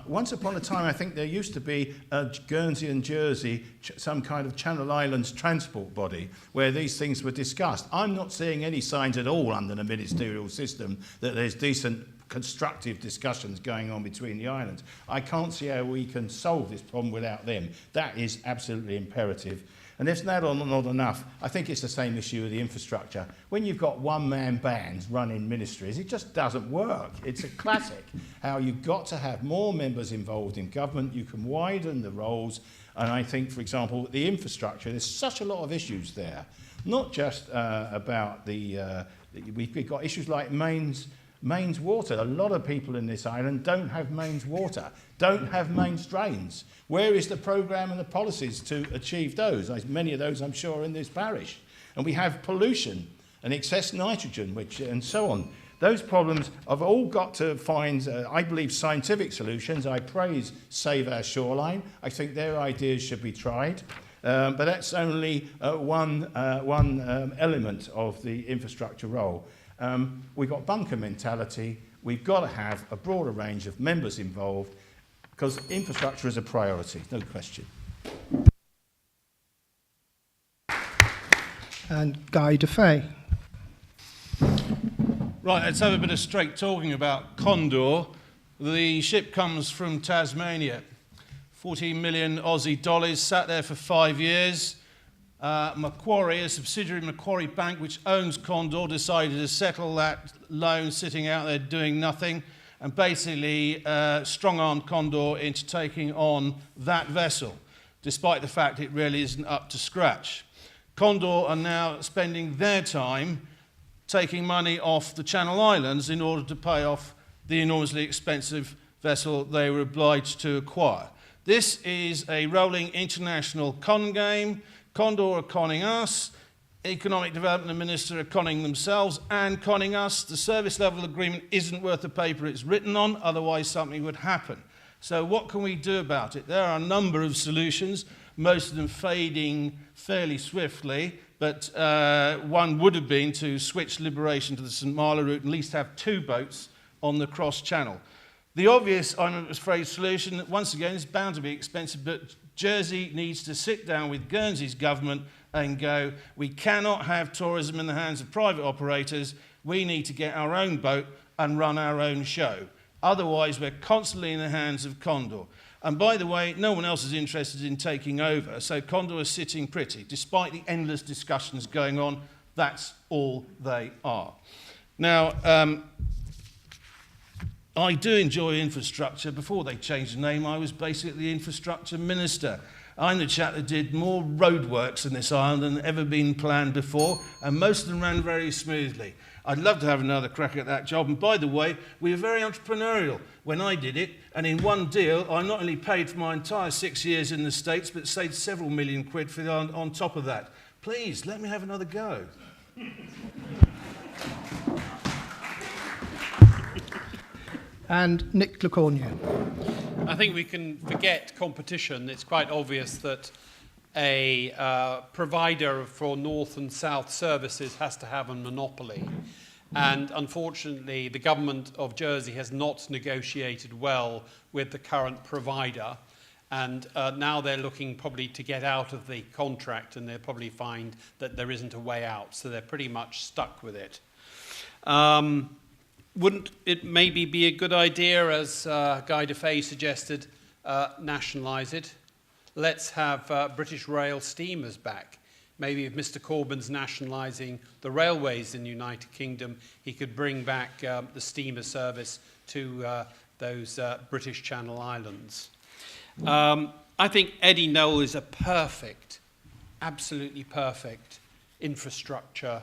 Once upon a time, I think there used to be Guernsey and Jersey, some kind of Channel Islands transport body where these things were discussed. I'm not seeing any signs at all under the ministerial system that there's decent constructive discussions going on between the islands. I can't see how we can solve this problem without them. That is absolutely imperative. And if that's not enough, I think it's the same issue with the infrastructure. When you've got one-man bands running ministries, it just doesn't work. It's a classic how you've got to have more members involved in government. You can widen the roles. And I think, for example, the infrastructure, there's such a lot of issues there. Not just about we've got issues like mains water. A lot of people in this island don't have mains water, don't have mains drains. Where is the programme and the policies to achieve those? Many of those, I'm sure, are in this parish. And we have pollution and excess nitrogen, and so on. Those problems have all got to find, I believe, scientific solutions. I praise Save Our Shoreline. I think their ideas should be tried. But that's only one element of the infrastructure role. We've got bunker mentality. We've got to have a broader range of members involved because infrastructure is a priority, no question. And Guy DeFay. Right, let's have a bit of straight talking about Condor. The ship comes from Tasmania. 14 million Aussie dollars, sat there for 5 years. Macquarie, a subsidiary of Macquarie Bank, which owns Condor, decided to settle that loan sitting out there doing nothing and basically strong-armed Condor into taking on that vessel, despite the fact it really isn't up to scratch. Condor are now spending their time taking money off the Channel Islands in order to pay off the enormously expensive vessel they were obliged to acquire. This is a rolling international con game. Condor are conning us, Economic Development Minister are conning themselves and conning us. The service level agreement isn't worth the paper it's written on, otherwise something would happen. So what can we do about it? There are a number of solutions, most of them fading fairly swiftly, but one would have been to switch Liberation to the St. Malo route and at least have 2 boats on the cross channel. The obvious, I'm afraid, solution, once again, is bound to be expensive, but Jersey needs to sit down with Guernsey's government and go, we cannot have tourism in the hands of private operators. We need to get our own boat and run our own show. Otherwise, we're constantly in the hands of Condor. And by the way, no one else is interested in taking over, so Condor is sitting pretty. Despite the endless discussions going on, that's all they are. Now, I do enjoy infrastructure. Before they changed the name, I was basically the infrastructure minister. I'm the chap that did more roadworks in this island than ever been planned before, and most of them ran very smoothly. I'd love to have another crack at that job. And by the way, we were very entrepreneurial when I did it, and in one deal, I not only paid for my entire 6 years in the States, but saved several million quid for on top of that. Please, let me have another go. And Nick CORNU. I think we can forget competition. It's quite obvious that a provider for north and south services has to have a monopoly. And unfortunately, the government of Jersey has not negotiated well with the current provider. And now they're looking probably to get out of the contract, and they'll probably find that there isn't a way out. So they're pretty much stuck with it. Wouldn't it maybe be a good idea, as Guy DeFay suggested, nationalise it? Let's have British Rail steamers back. Maybe if Mr Corbyn's nationalising the railways in the United Kingdom, he could bring back the steamer service to those British Channel Islands. I think Eddie Noel is a perfect, absolutely perfect infrastructure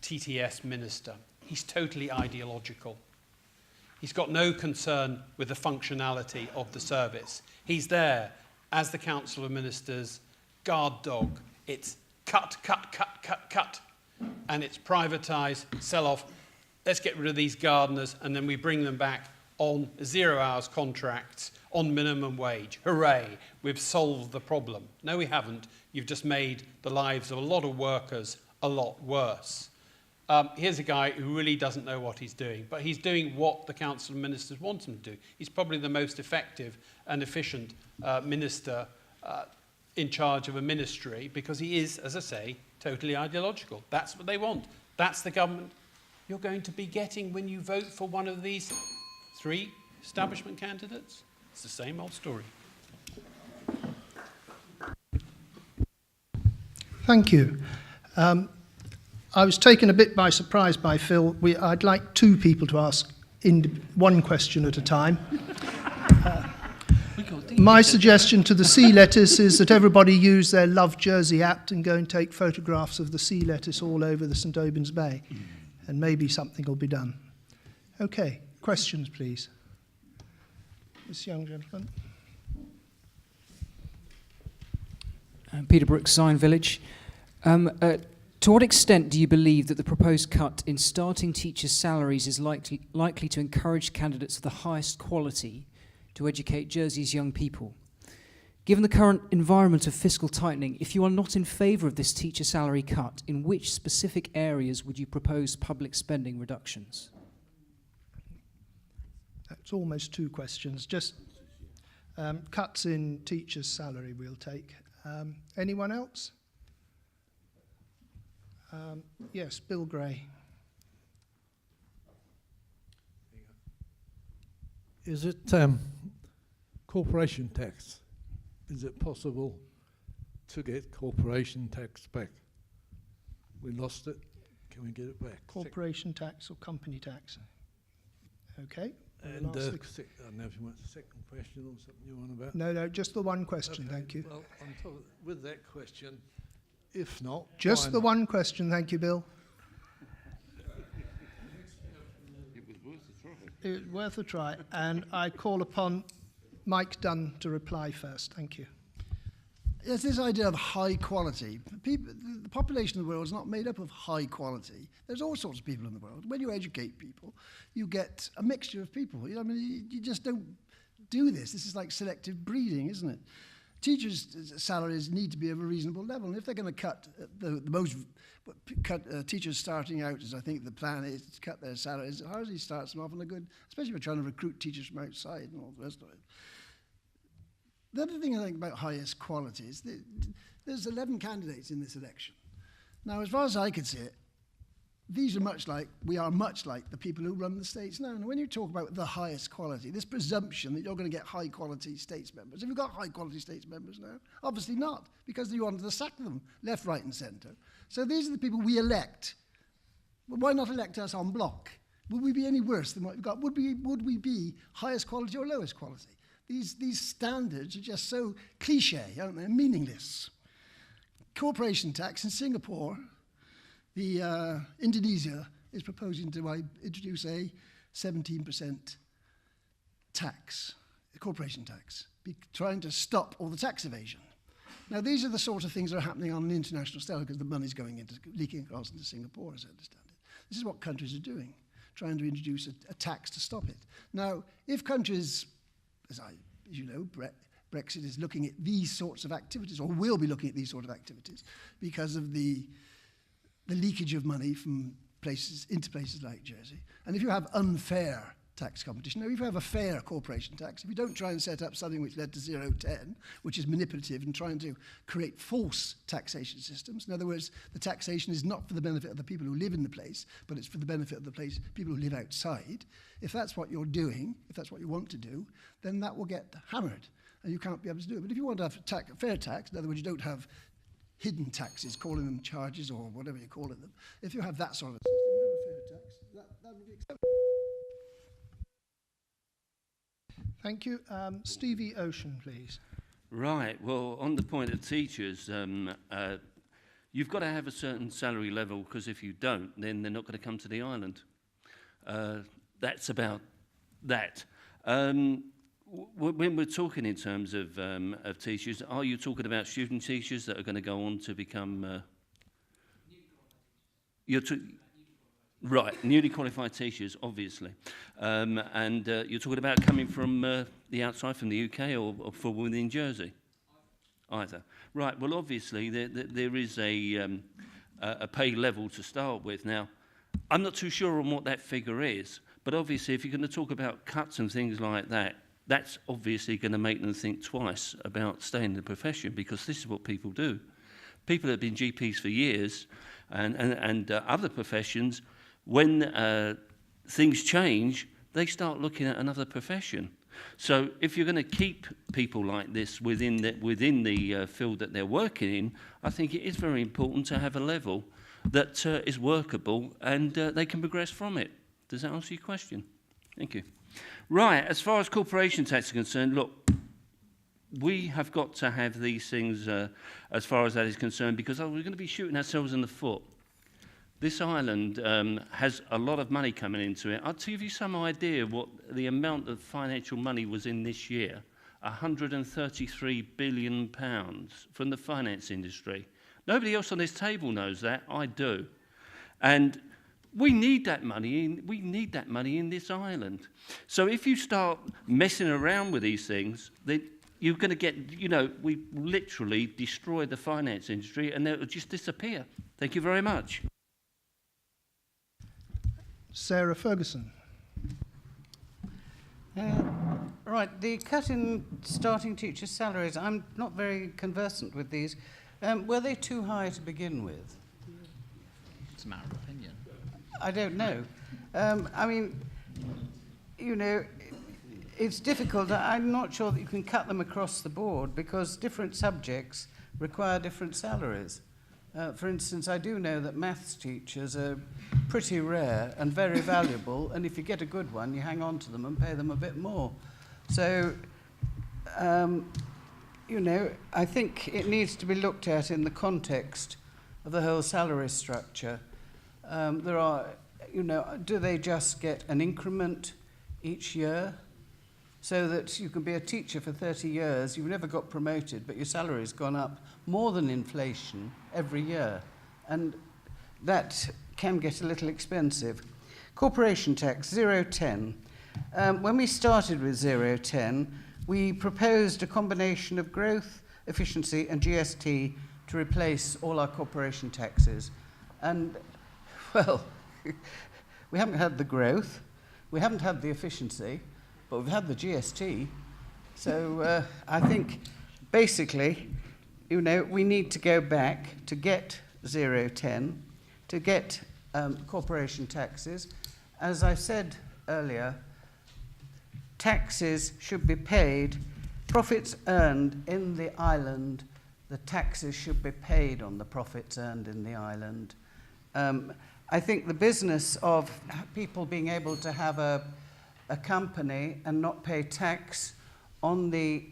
TTS minister. He's totally ideological. He's got no concern with the functionality of the service. He's there as the Council of Ministers' guard dog. It's cut, cut, cut, cut, cut. And it's privatise, sell off. Let's get rid of these gardeners, and then we bring them back on 0 hours contracts, on minimum wage. Hooray, we've solved the problem. No, we haven't. You've just made the lives of a lot of workers a lot worse. Here's a guy who really doesn't know what he's doing, but he's doing what the Council of Ministers want him to do. He's probably the most effective and efficient minister in charge of a ministry, because he is, as I say, totally ideological. That's what they want. That's the government you're going to be getting when you vote for one of these 3 establishment candidates. It's the same old story. Thank you. I was taken a bit by surprise by Phil. I'd like 2 people to ask one question at a time. My suggestion to the sea lettuce is that everybody use their Love Jersey app and go and take photographs of the sea lettuce all over the St Albans Bay, and maybe something will be done. Okay, questions, please. This young gentleman. Peter Brooks, Zion Village. To what extent do you believe that the proposed cut in starting teachers' salaries is likely to encourage candidates of the highest quality to educate Jersey's young people? Given the current environment of fiscal tightening, if you are not in favour of this teacher salary cut, in which specific areas would you propose public spending reductions? That's almost 2 questions. Just cuts in teachers' salary we'll take. Anyone else? Yes, Bill Gray. Is it corporation tax? Is it possible to get corporation tax back? We lost it. Can we get it back? Corporation tax or company tax? Okay. And I don't know if you want a second question or something you want about. No, just the one question, okay. Thank you. Well, with that question, if not, just the one question, thank you, Bill. It was worth a try, and I call upon Mike Dunn to reply first. Thank you. Yes, this idea of high quality. The population of the world is not made up of high quality. There's all sorts of people in the world. When you educate people, you get a mixture of people. You know, I mean, you just don't do this. This is like selective breeding, isn't it? Teachers' salaries need to be of a reasonable level, and if they're going to cut teachers starting out, as I think the plan is to cut their salaries, it hardly starts them off on a good, especially if we're trying to recruit teachers from outside and all the rest of it. The other thing I think about highest quality is that there's 11 candidates in this election. Now, as far as I could see it, we are much like the people who run the states now. And when you talk about the highest quality, this presumption that you're going to get high quality states members. Have you got high quality states members now? Obviously not, because you wanted to sack them left, right, and centre. So these are the people we elect. Well, why not elect us en bloc? Would we be any worse than what we've got? Would we be highest quality or lowest quality? These standards are just so cliche, aren't they? Meaningless. Corporation tax in Singapore, Indonesia is proposing to introduce a 17% tax, a corporation tax, trying to stop all the tax evasion. Now, these are the sort of things that are happening on an international scale because the money's leaking across into Singapore, as I understand it. This is what countries are doing, trying to introduce a tax to stop it. Now, if countries, as you know, Brexit is looking at these sorts of activities, or will be looking at these sort of activities, because of the leakage of money from places into places like Jersey. And if you have unfair tax competition, now if you have a fair corporation tax, if you don't try and set up something which led to 0-10, which is manipulative and trying to create false taxation systems, in other words, the taxation is not for the benefit of the people who live in the place, but it's for the benefit of the place, people who live outside. If that's what you're doing, if that's what you want to do, then that will get hammered, and you can't be able to do it. But if you want to have a fair tax, in other words, you don't have hidden taxes, calling them charges or whatever you call them. If you have that sort of system, you have a fair tax, that would be acceptable. Thank you. Stevie Ocean, please. Right. Well, on the point of teachers, you've got to have a certain salary level, because if you don't, then they're not going to come to the island. That's about that. When we're talking in terms of teachers, are you talking about student teachers that are going to go on to become... Right, newly qualified teachers, obviously. And you're talking about coming from the outside, from the UK, or from within Jersey? Either. Right, well, obviously, there is a pay level to start with. Now, I'm not too sure on what that figure is, but obviously, if you're going to talk about cuts and things like that, that's obviously going to make them think twice about staying in the profession, because this is what people do. People that have been GPs for years and other professions, when things change, they start looking at another profession. So if you're going to keep people like this within the field that they're working in, I think it is very important to have a level that is workable and they can progress from it. Does that answer your question? Thank you. Right, as far as corporation tax is concerned, look, we have got to have these things as far as that is concerned, because we're going to be shooting ourselves in the foot. This island has a lot of money coming into it. I'll give you some idea what the amount of financial money was in this year. £133 billion from the finance industry. Nobody else on this table knows that. I do. And we need that money in this island. So if you start messing around with these things, then you're going to get, we literally destroy the finance industry and it will just disappear. Thank you very much. Sarah Ferguson. Right, the cut in starting teacher salaries, I'm not very conversant with these. Were they too high to begin with? It's a matter of opinion. I don't know. I mean, it's difficult. I'm not sure that you can cut them across the board, because different subjects require different salaries. For instance, I do know that maths teachers are pretty rare and very valuable, and if you get a good one, you hang on to them and pay them a bit more. So, I think it needs to be looked at in the context of the whole salary structure. There are, do they just get an increment each year so that you can be a teacher for 30 years, you've never got promoted, but your salary's gone up more than inflation every year? And that can get a little expensive. Corporation tax, 0.10. When we started with 0.10, we proposed a combination of growth, efficiency, and GST to replace all our corporation taxes. And, well, we haven't had the growth, we haven't had the efficiency, but we've had the GST. So I think, basically, we need to go back to get 0.10, to get corporation taxes. As I said earlier, taxes should be paid, profits earned in the island, the taxes should be paid on the profits earned in the island. I think the business of people being able to have a company and not pay tax on the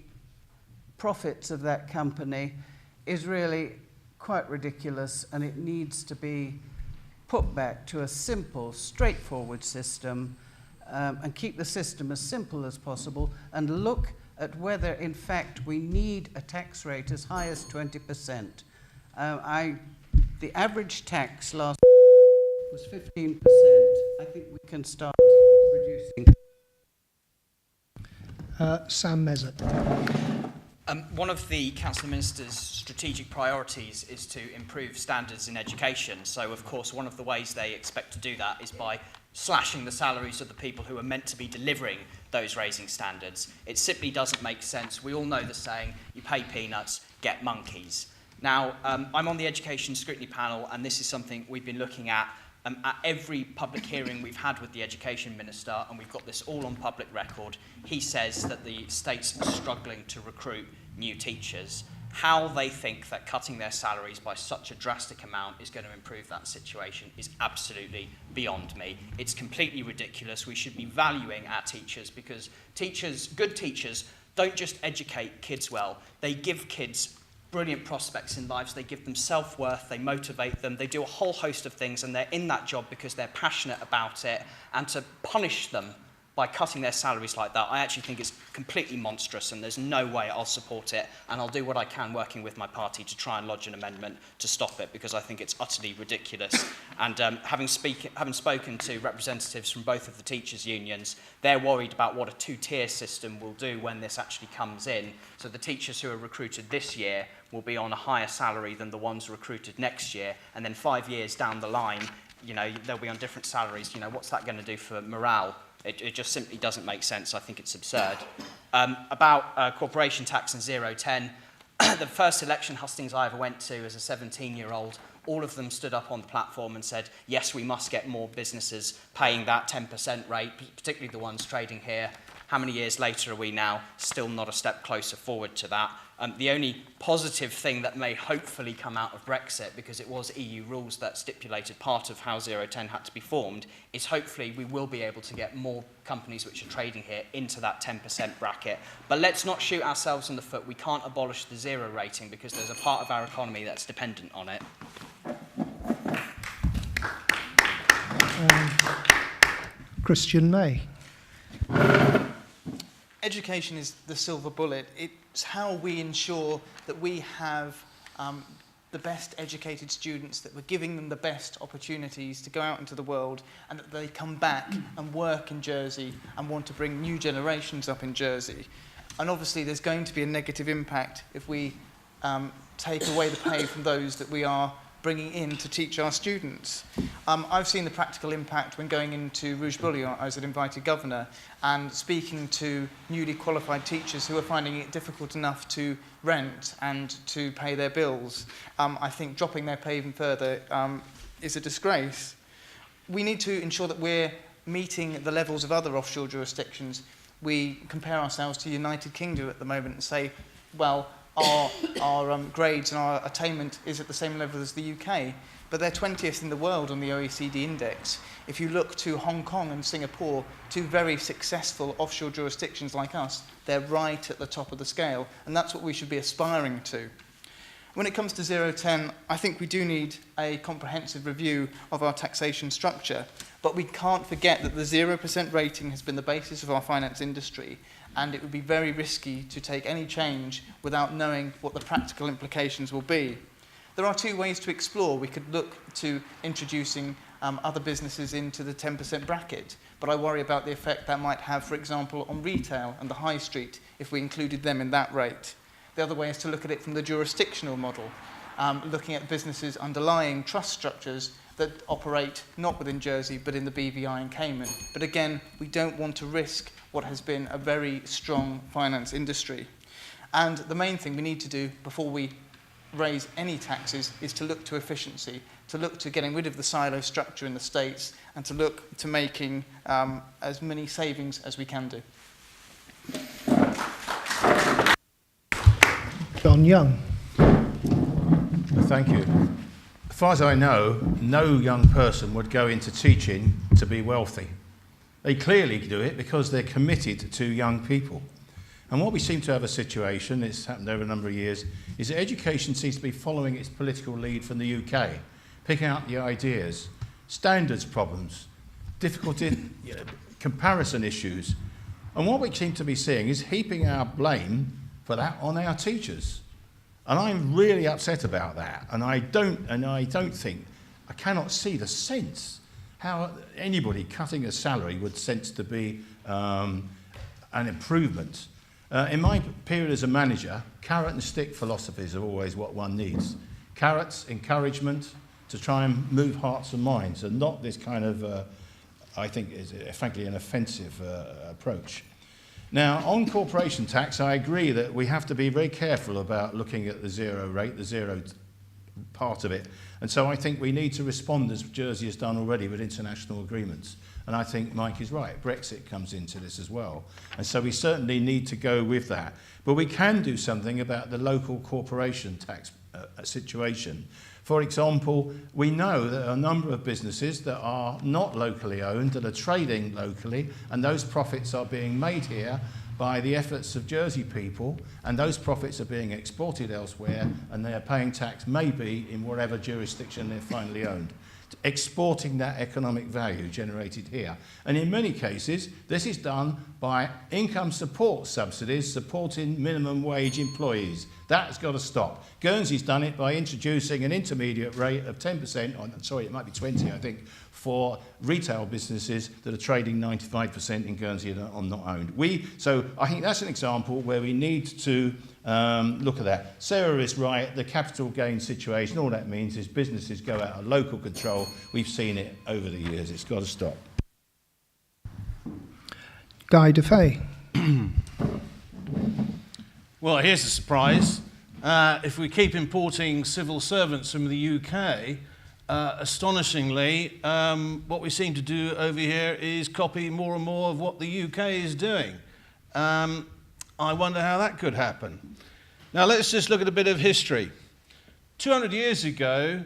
profits of that company is really quite ridiculous, and it needs to be put back to a simple, straightforward system, and keep the system as simple as possible, and look at whether, in fact, we need a tax rate as high as 20%. The average tax last was 15%. I think we can start reducing. Sam Mezzett. One of the Council of Ministers' strategic priorities is to improve standards in education. So, of course, one of the ways they expect to do that is by slashing the salaries of the people who are meant to be delivering those raising standards. It simply doesn't make sense. We all know the saying, you pay peanuts, get monkeys. Now, I'm on the Education Scrutiny Panel, and this is something we've been looking at every public hearing we've had with the Education Minister, and we've got this all on public record. He says that the state's struggling to recruit new teachers. how they think that cutting their salaries by such a drastic amount is going to improve that situation is absolutely beyond me. It's completely ridiculous. We should be valuing our teachers, because teachers, good teachers, don't just educate kids well. They give kids brilliant prospects in lives. They give them self-worth, they motivate them, they do a whole host of things, and they're in that job because they're passionate about it. And to punish them by cutting their salaries like that, I actually think it's completely monstrous, and there's no way I'll support it, and I'll do what I can working with my party to try and lodge an amendment to stop it, because I think it's utterly ridiculous. And having spoken to representatives from both of the teachers' unions, they're worried about what a two-tier system will do when this actually comes in. So the teachers who are recruited this year will be on a higher salary than the ones recruited next year, and then 5 years down the line, you know, they'll be on different salaries. You know, what's that going to do for morale? It just simply doesn't make sense. I think it's absurd. About corporation tax and 010, the first election Hustings I ever went to as a 17-year-old, all of them stood up on the platform and said, yes, we must get more businesses paying that 10% rate, particularly the ones trading here. How many years later are we now? Still not a step closer forward to that. The only positive thing that may hopefully come out of Brexit, because it was EU rules that stipulated part of how 010 had to be formed, is hopefully we will be able to get more companies which are trading here into that 10% bracket. But let's not shoot ourselves in the foot. We can't abolish the zero rating, because there's a part of our economy that's dependent on it. Christian May. Education is the silver bullet. It's how we ensure that we have the best educated students, that we're giving them the best opportunities to go out into the world, and that they come back and work in Jersey and want to bring new generations up in Jersey. And obviously there's going to be a negative impact if we take away the pay from those that we are bringing in to teach our students. I've seen the practical impact when going into Rouge Bouillon as an invited governor and speaking to newly qualified teachers who are finding it difficult enough to rent and to pay their bills. I think dropping their pay even further is a disgrace. We need to ensure that we're meeting the levels of other offshore jurisdictions. We compare ourselves to the United Kingdom at the moment and say, well, our grades and our attainment is at the same level as the UK, but they're 20th in the world on the OECD index. If you look to Hong Kong and Singapore, two very successful offshore jurisdictions like us, they're right at the top of the scale, and that's what we should be aspiring to. When it comes to 010, I think we do need a comprehensive review of our taxation structure, but we can't forget that the 0% rating has been the basis of our finance industry, and it would be very risky to take any change without knowing what the practical implications will be. There are two ways to explore. We could look to introducing other businesses into the 10% bracket, but I worry about the effect that might have, for example, on retail and the high street if we included them in that rate. The other way is to look at it from the jurisdictional model, looking at businesses underlying trust structures that operate not within Jersey but in the BVI and Cayman. But again, we don't want to risk what has been a very strong finance industry. And the main thing we need to do before we raise any taxes is to look to efficiency, to look to getting rid of the silo structure in the States, and to look to making as many savings as we can do. John Young. Thank you. As far as I know, no young person would go into teaching to be wealthy. They clearly do it because they're committed to young people. And what we seem to have a situation, it's happened over a number of years, is that education seems to be following its political lead from the UK, picking out the ideas, standards problems, difficulty, comparison issues. And what we seem to be seeing is heaping our blame for that on our teachers. And I'm really upset about that. And I cannot see the sense how anybody cutting a salary would sense to be an improvement. In my period as a manager, carrot and stick philosophies are always what one needs. Carrots, encouragement to try and move hearts and minds, and not this kind of, I think, is frankly an offensive approach. Now, on corporation tax, I agree that we have to be very careful about looking at the zero rate, the zero part of it. And so I think we need to respond, as Jersey has done already, with international agreements. And I think Mike is right. Brexit comes into this as well. And so we certainly need to go with that. But we can do something about the local corporation tax situation. For example, we know that a number of businesses that are not locally owned, that are trading locally, and those profits are being made here by the efforts of Jersey people, and those profits are being exported elsewhere, and they are paying tax maybe in whatever jurisdiction they're finally owned, exporting that economic value generated here. And in many cases, this is done by income support subsidies supporting minimum wage employees. That's got to stop. Guernsey's done it by introducing an intermediate rate of 10%, sorry, it might be 20, I think, for retail businesses that are trading 95% in Guernsey and are not owned. So I think that's an example where we need to look at that. Sarah is right, the capital gain situation, all that means is businesses go out of local control. We've seen it over the years. It's got to stop. Guy DeFay. Well, here's a surprise. If we keep importing civil servants from the UK, astonishingly, what we seem to do over here is copy more and more of what the UK is doing. I wonder how that could happen. Now, let's just look at a bit of history. 200 years ago,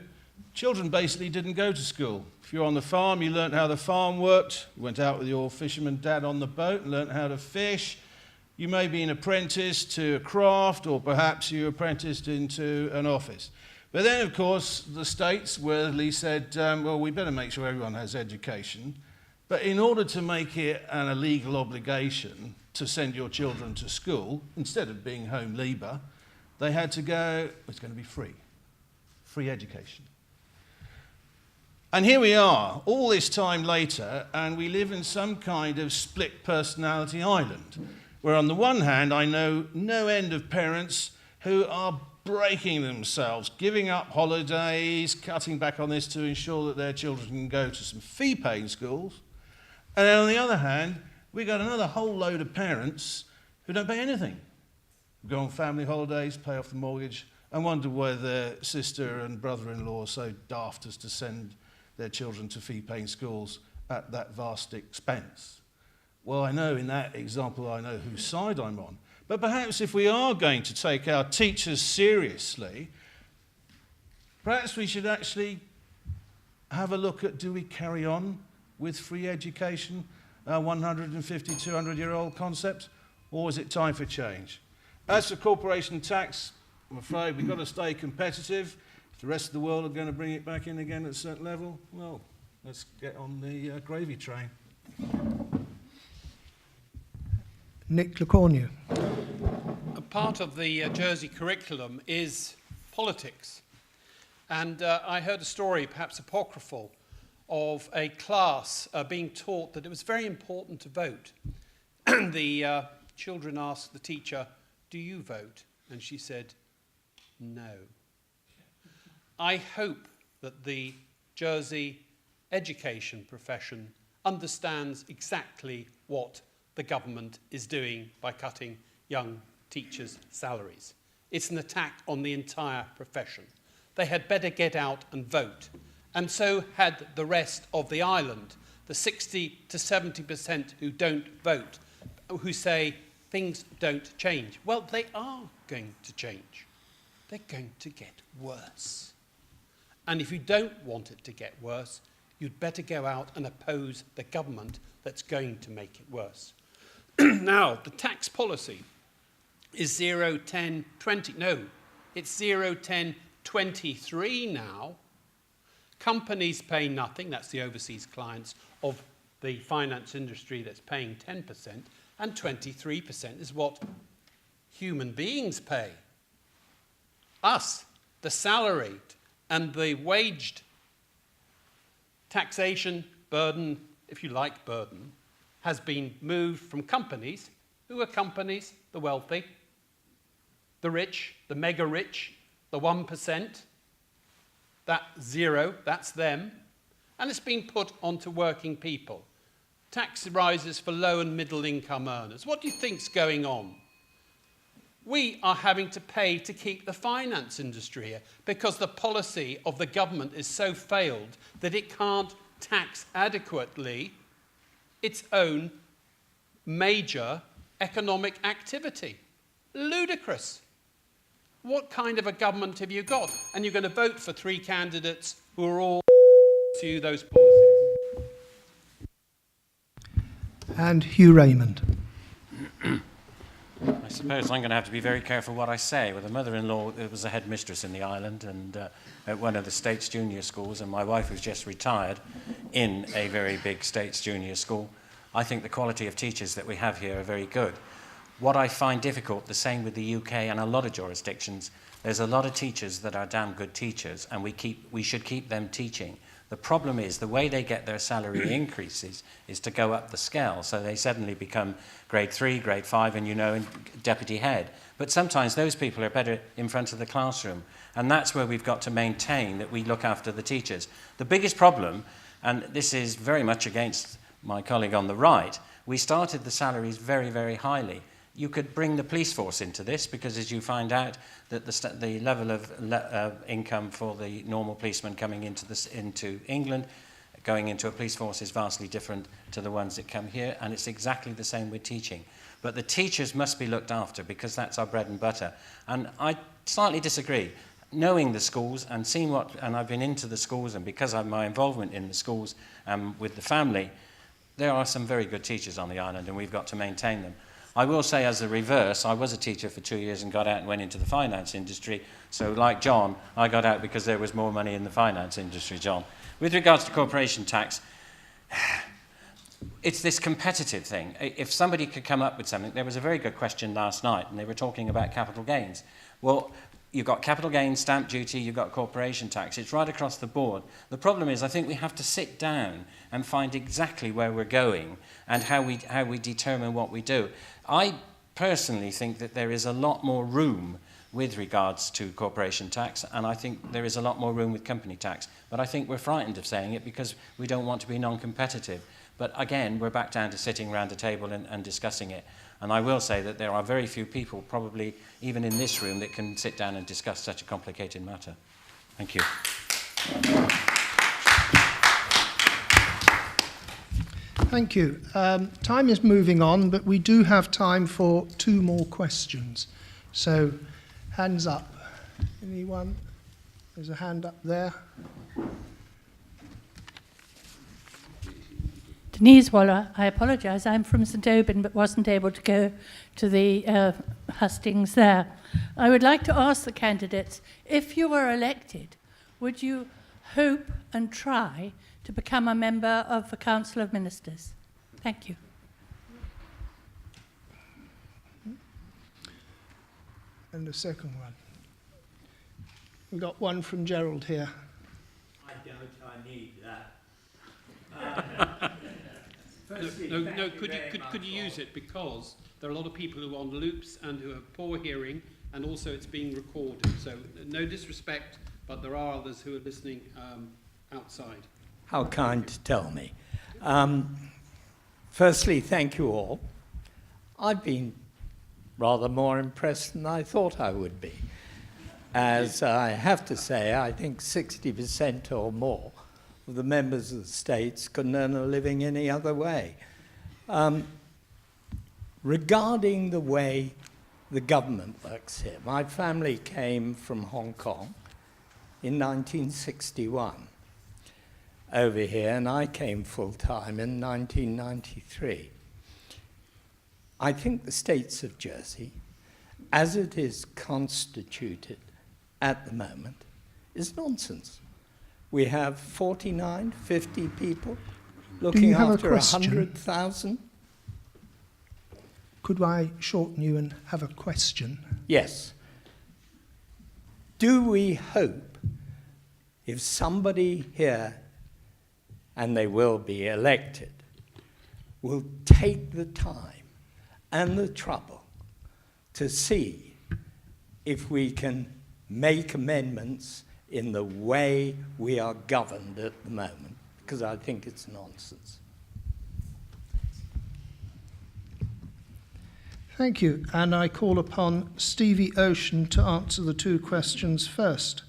children basically didn't go to school. If you're on the farm, you learnt how the farm worked. You went out with your fisherman dad on the boat and learnt how to fish. You may be an apprentice to a craft, or perhaps you apprenticed into an office. But then, of course, the states worthily said, well, we better make sure everyone has education. But in order to make it an illegal obligation to send your children to school, instead of being home labour, they had to go, it's going to be free education. And here we are, all this time later, and we live in some kind of split personality island, where on the one hand, I know no end of parents who are breaking themselves, giving up holidays, cutting back on this to ensure that their children can go to some fee-paying schools. And then on the other hand, we've got another whole load of parents who don't pay anything. Go on family holidays, pay off the mortgage, and wonder why their sister and brother-in-law are so daft as to send their children to fee-paying schools at that vast expense. Well, I know in that example, I know whose side I'm on. But perhaps if we are going to take our teachers seriously, perhaps we should actually have a look at, do we carry on with free education, 150, 200-year-old concept, or is it time for change? As for corporation tax, I'm afraid we've got to stay competitive. If the rest of the world are going to bring it back in again at a certain level, well, let's get on the gravy train. Nick LeCornu. A part of the Jersey curriculum is politics. And I heard a story, perhaps apocryphal, of a class being taught that it was very important to vote. The children asked the teacher, "Do you vote?" And she said, "No." I hope that the Jersey education profession understands exactly what the government is doing by cutting young teachers' salaries. It's an attack on the entire profession. They had better get out and vote. And so had the rest of the island, the 60 to 70% who don't vote, who say things don't change. Well, they are going to change. They're going to get worse. And if you don't want it to get worse, you'd better go out and oppose the government that's going to make it worse. Now, the tax policy is 0, 10, 20. No, it's 0, 10, 23 now. Companies pay nothing. That's the overseas clients of the finance industry that's paying 10%. And 23% is what human beings pay. Us, the salaried and the waged taxation burden, if you like burden, has been moved from companies. Who are companies? The wealthy, the rich, the mega rich, the 1%. That 0, that's them. And it's been put onto working people. Tax rises for low and middle income earners. What do you think's going on? We are having to pay to keep the finance industry here because the policy of the government is so failed that it can't tax adequately its own major economic activity. Ludicrous. What kind of a government have you got? And you're going to vote for 3 candidates who are all to those policies. And Hugh Raymond. I suppose I'm going to have to be very careful what I say. With a mother-in-law who was a headmistress in the island and at one of the States junior schools, and my wife who's just retired in a very big States junior school, I think the quality of teachers that we have here are very good. What I find difficult, the same with the UK and a lot of jurisdictions, there's a lot of teachers that are damn good teachers, and we should keep them teaching. The problem is the way they get their salary increases is to go up the scale, so they suddenly become grade 3, grade 5, and deputy head. But sometimes those people are better in front of the classroom, and that's where we've got to maintain that we look after the teachers. The biggest problem, and this is very much against my colleague on the right, we started the salaries very, very highly. You could bring the police force into this because, as you find out, that the level of income for the normal policeman coming into England, going into a police force is vastly different to the ones that come here, and it's exactly the same with teaching. But the teachers must be looked after because that's our bread and butter. And I slightly disagree. Knowing the schools and seeing and I've been into the schools, and because of my involvement in the schools with the family, there are some very good teachers on the island, and we've got to maintain them. I will say, as a reverse, I was a teacher for 2 years and got out and went into the finance industry. So, like John, I got out because there was more money in the finance industry, John. With regards to corporation tax, it's this competitive thing. If somebody could come up with something, there was a very good question last night, and they were talking about capital gains. Well, you've got capital gains, stamp duty, you've got corporation tax. It's right across the board. The problem is I think we have to sit down and find exactly where we're going and how we determine what we do. I personally think that there is a lot more room with regards to corporation tax, and I think there is a lot more room with company tax. But I think we're frightened of saying it because we don't want to be non-competitive. But again, we're back down to sitting around a table and discussing it. And I will say that there are very few people, probably even in this room, that can sit down and discuss such a complicated matter. Thank you. Thank you. Time is moving on, but we do have time for 2 more questions. So, hands up. Anyone? There's a hand up there. Denise Waller, I apologise. I'm from St Aubin but wasn't able to go to the hustings there. I would like to ask the candidates, if you were elected, would you hope and try to become a member of the Council of Ministers? Thank you. And the second one. We've got one from Gerald here. I need that. No, could you use it, because there are a lot of people who are on loops and who have poor hearing, and also it's being recorded. So no disrespect, but there are others who are listening outside. How kind to tell me. Firstly, thank you all. I've been rather more impressed than I thought I would be. As I have to say, I think 60% or more of the members of the states couldn't earn a living any other way. Regarding the way the government works here, my family came from Hong Kong in 1961 over here, and I came full-time in 1993. I think the States of Jersey, as it is constituted at the moment, is nonsense. We have 49, 50 people looking after 100,000. Could I shorten you and have a question? Yes. Do we hope if somebody here, and they will be elected, will take the time and the trouble to see if we can make amendments in the way we are governed at the moment, because I think it's nonsense. Thank you. And I call upon Stevie Ocean to answer the 2 questions first.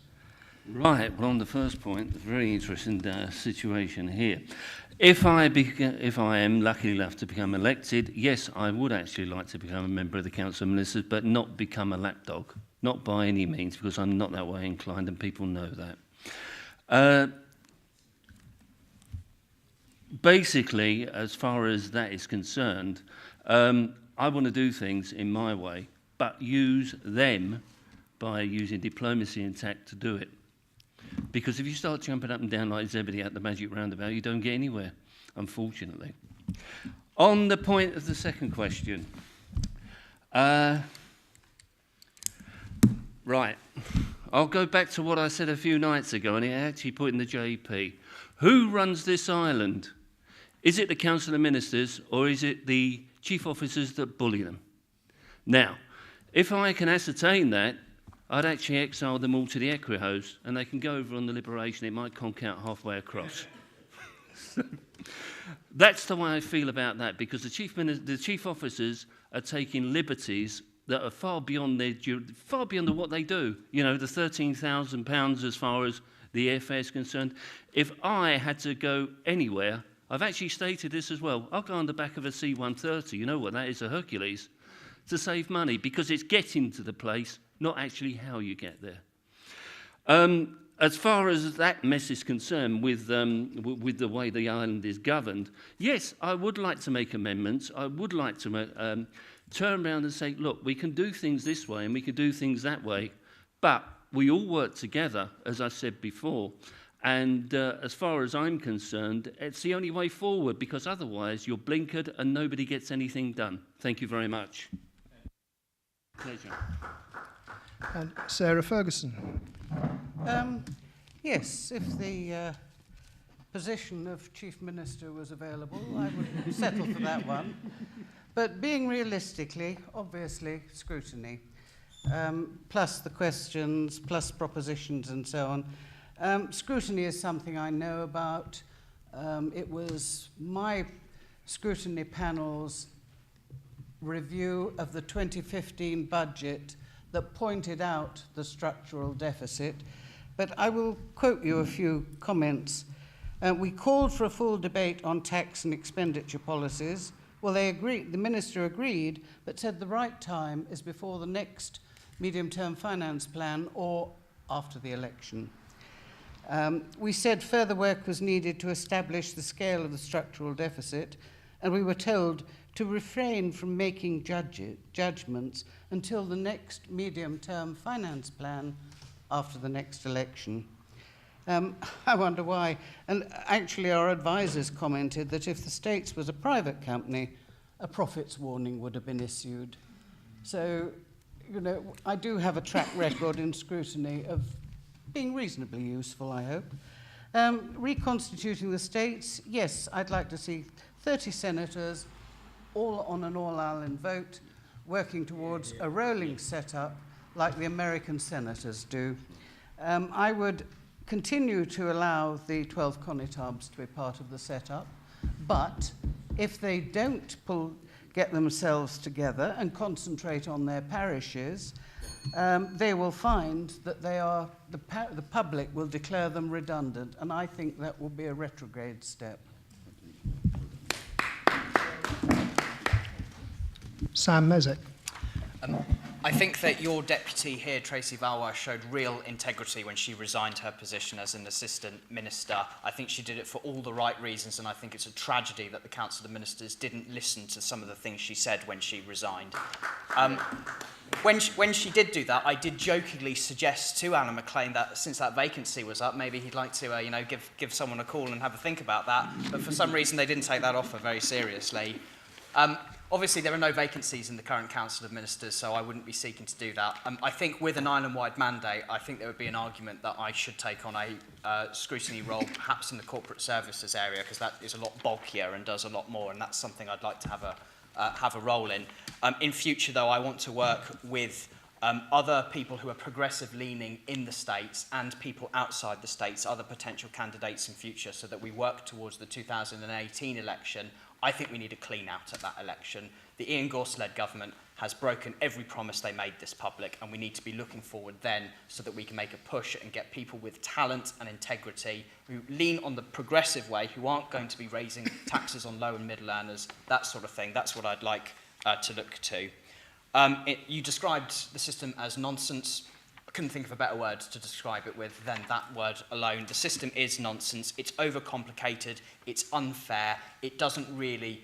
Right, well, on the first point, a very interesting situation here. If I am lucky enough to become elected, yes, I would actually like to become a member of the Council of Ministers, but not become a lapdog. Not by any means, because I'm not that way inclined, and people know that. Basically, as far as that is concerned, I want to do things in my way, but use them by using diplomacy and tact to do it. Because if you start jumping up and down like Zebedee at the magic roundabout, you don't get anywhere, unfortunately. On the point of the second question, right, I'll go back to what I said a few nights ago, and it actually put in the JP. Who runs this island? Is it the Council of Ministers, or is it the chief officers that bully them? Now, if I can ascertain that, I'd actually exile them all to the Equihos, and they can go over on the Liberation. It might conk out halfway across. That's the way I feel about that, because the chief officers are taking liberties that are far beyond what they do. You know, the £13,000 as far as the airfare is concerned. If I had to go anywhere, I've actually stated this as well. I'll go on the back of a C-130. You know what that is, a Hercules, to save money, because it's getting to the place, not actually how you get there. As far as that mess is concerned with the way the island is governed, yes, I would like to make amendments. I would like to turn around and say, look, we can do things this way and we can do things that way, but we all work together, as I said before, and as far as I'm concerned, it's the only way forward, because otherwise you're blinkered and nobody gets anything done. Thank you very much. Pleasure. And Sarah Ferguson. Yes, if the position of Chief Minister was available, I would settle for that one. But being realistically, obviously, scrutiny, plus the questions, plus propositions and so on. Scrutiny is something I know about. It was my scrutiny panel's review of the 2015 budget that pointed out the structural deficit. But I will quote you a few comments. We called for a full debate on tax and expenditure policies. Well, they agreed, the minister agreed, but said the right time is before the next medium-term finance plan or after the election. We said further work was needed to establish the scale of the structural deficit, and we were told to refrain from making judgments until the next medium-term finance plan after the next election. I wonder why. And actually our advisors commented that if the States was a private company, a profits warning would have been issued. So, you know, I do have a track record in scrutiny of being reasonably useful, I hope. Reconstituting the States, yes, I'd like to see 30 senators, all on an all-Ireland vote, working towards a rolling setup like the American senators do. I would continue to allow the 12 CONITABs to be part of the setup, but if they don't get themselves together and concentrate on their parishes, they will find that the public will declare them redundant, and I think that will be a retrograde step. Sam MEZEC. I think that your deputy here, Tracy Valois, showed real integrity when she resigned her position as an assistant minister. I think she did it for all the right reasons, and I think it's a tragedy that the Council of Ministers didn't listen to some of the things she said when she resigned. When she did do that, I did jokingly suggest to Alan McLean that since that vacancy was up, maybe he'd like to give someone a call and have a think about that. But for some reason, they didn't take that offer very seriously. Obviously, there are no vacancies in the current Council of Ministers, so I wouldn't be seeking to do that. I think with an island-wide mandate, I think there would be an argument that I should take on a scrutiny role, perhaps in the corporate services area, because that is a lot bulkier and does a lot more, and that's something I'd like to have a role in. In future, though, I want to work with other people who are progressive-leaning in the States and people outside the States, other potential candidates in future, so that we work towards the 2018 election. I think we need a clean out at that election. The Ian Gorse-led government has broken every promise they made this public, and we need to be looking forward then so that we can make a push and get people with talent and integrity who lean on the progressive way, who aren't going to be raising taxes on low and middle earners, that sort of thing. That's what I'd like to look to. You described the system as nonsense. I couldn't think of a better word to describe it with than that word alone. The system is nonsense. It's overcomplicated. It's unfair. It doesn't really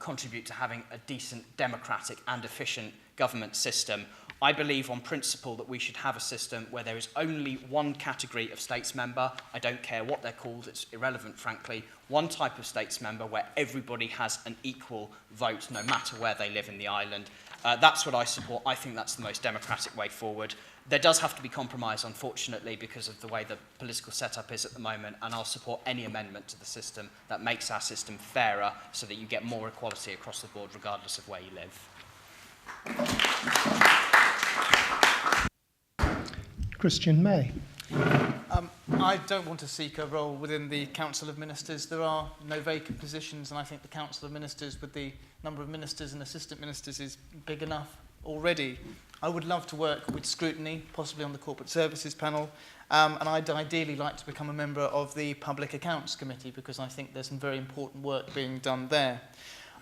contribute to having a decent, democratic and efficient government system. I believe on principle that we should have a system where there is only one category of states member. I don't care what they're called, it's irrelevant, frankly. One type of states member where everybody has an equal vote, no matter where they live in the island. That's what I support. I think that's the most democratic way forward. There does have to be compromise, unfortunately, because of the way the political setup is at the moment, and I'll support any amendment to the system that makes our system fairer so that you get more equality across the board, regardless of where you live. Christian May. I don't want to seek a role within the Council of Ministers. There are no vacant positions, and I think the Council of Ministers, with the number of ministers and assistant ministers, is big enough already. I would love to work with scrutiny, possibly on the Corporate Services panel, and I'd ideally like to become a member of the Public Accounts Committee because I think there's some very important work being done there.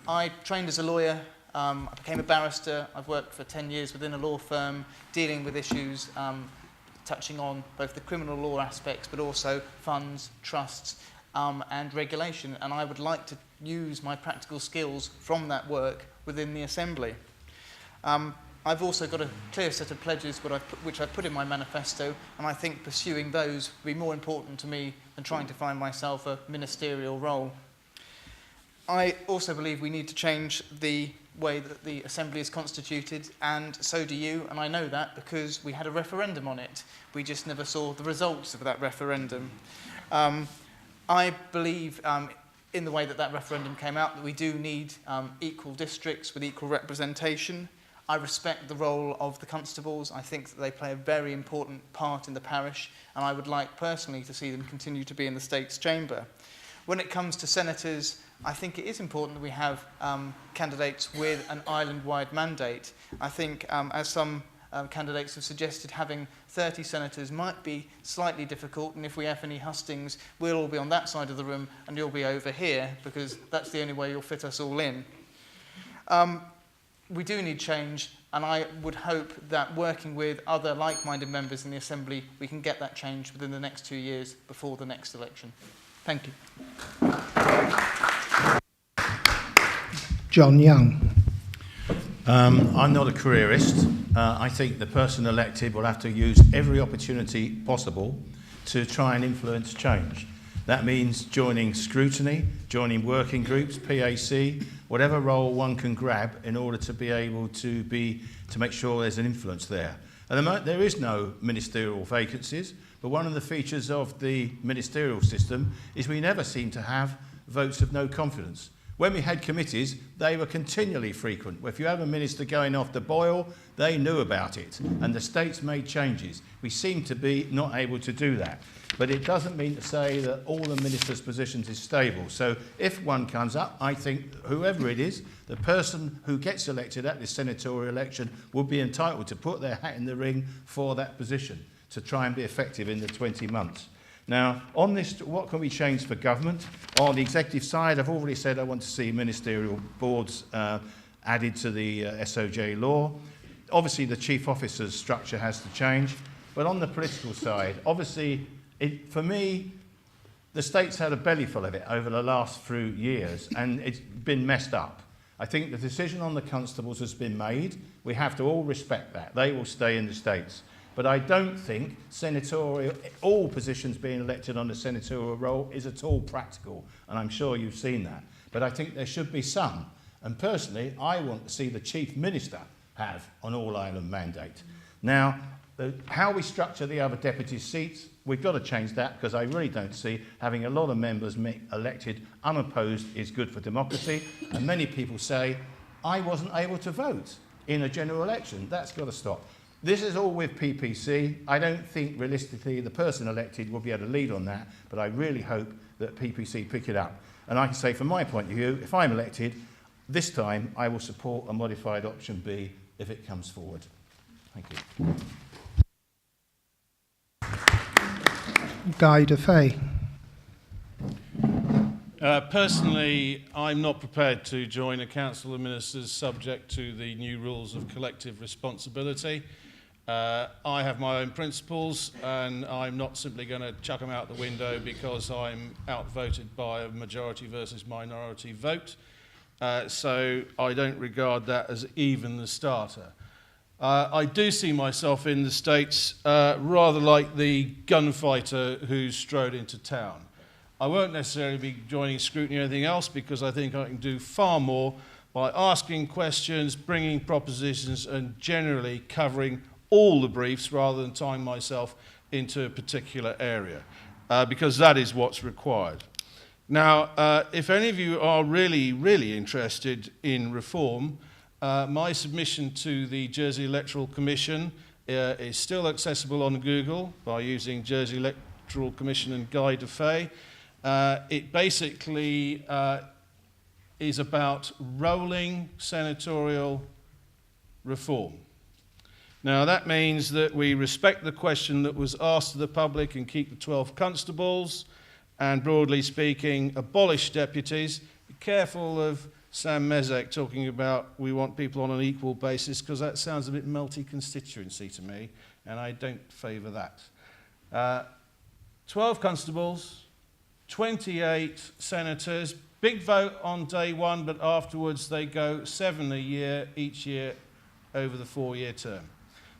I trained as a lawyer. I became a barrister. I've worked for 10 years within a law firm dealing with issues touching on both the criminal law aspects but also funds, trusts and regulation, and I would like to use my practical skills from that work within the Assembly. I've also got a clear set of pledges which I've put in my manifesto, and I think pursuing those would be more important to me than trying to find myself a ministerial role. I also believe we need to change the way that the Assembly is constituted, and so do you, and I know that because we had a referendum on it. We just never saw the results of that referendum. I believe in the way that that referendum came out that we do need equal districts with equal representation. I respect the role of the constables. I think that they play a very important part in the parish, and I would like personally to see them continue to be in the States Chamber. When it comes to senators, I think it is important that we have candidates with an island-wide mandate. I think, as some candidates have suggested, having 30 senators might be slightly difficult, and if we have any hustings, we'll all be on that side of the room and you'll be over here, because that's the only way you'll fit us all in. We do need change, and I would hope that working with other like-minded members in the Assembly, we can get that change within the next 2 years before the next election. Thank you. John Young. I'm not a careerist. I think the person elected will have to use every opportunity possible to try and influence change. That means joining scrutiny, joining working groups, PAC, whatever role one can grab in order to be able to make sure there's an influence there. At the moment, there is no ministerial vacancies, but one of the features of the ministerial system is we never seem to have votes of no confidence. When we had committees, they were continually frequent. If you have a minister going off the boil, they knew about it, and the states made changes. We seem to be not able to do that. But it doesn't mean to say that all the ministers' positions is stable. So if one comes up, I think whoever it is, the person who gets elected at this senatorial election will be entitled to put their hat in the ring for that position to try and be effective in the 20 months. Now, on this, what can we change for government? On the executive side, I've already said I want to see ministerial boards added to the SOJ law. Obviously, the chief officer's structure has to change. But on the political side, obviously, for me, the state's had a bellyful of it over the last few years, and it's been messed up. I think the decision on the constables has been made. We have to all respect that. They will stay in the states. But I don't think senatorial, all positions being elected on the senatorial role is at all practical, and I'm sure you've seen that. But I think there should be some. And personally, I want to see the chief minister have an all-island mandate. Now, how we structure the other deputy seats, we've got to change that, because I really don't see having a lot of members elected unopposed is good for democracy. And many people say, I wasn't able to vote in a general election. That's got to stop. This is all with PPC. I don't think realistically the person elected will be able to lead on that, but I really hope that PPC pick it up. And I can say from my point of view, if I'm elected, This time, I will support a modified option B if it comes forward. Thank you. Guy de Fay. Personally, I'm not prepared to join a Council of Ministers subject to the new rules of collective responsibility. I have my own principles, and I'm not simply going to chuck them out the window because I'm outvoted by a majority versus minority vote. So I don't regard that as even the starter. I do see myself in the States rather like the gunfighter who strode into town. I won't necessarily be joining scrutiny or anything else because I think I can do far more by asking questions, bringing propositions, and generally covering all the briefs rather than tying myself into a particular area, because that is what's required. Now, if any of you are really, really interested in reform, my submission to the Jersey Electoral Commission is still accessible on Google by using Jersey Electoral Commission and Guy de Fay. It basically is about rolling senatorial reform. Now, that means that we respect the question that was asked of the public and keep the 12 constables, and broadly speaking, abolish deputies. Be careful of Sam MEZEC talking about we want people on an equal basis, because that sounds a bit multi-constituency to me, and I don't favour that. 12 constables, 28 senators, big vote on day one, but afterwards they go 7 a year, each year over the 4-year term.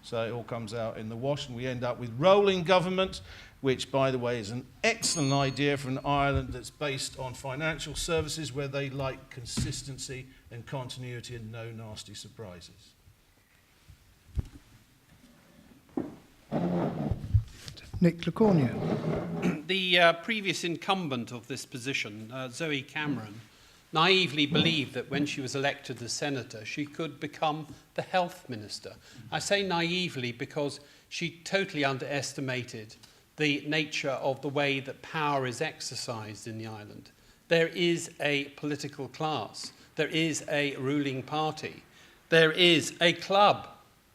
So it all comes out in the wash, and we end up with rolling government, which, by the way, is an excellent idea for an island that's based on financial services where they like consistency and continuity and no nasty surprises. Nick Cornu. The previous incumbent of this position, Zoe Cameron, naively believed that when she was elected as senator, she could become the health minister. I say naively because she totally underestimated the nature of the way that power is exercised in the island. There is a political class. There is a ruling party. There is a club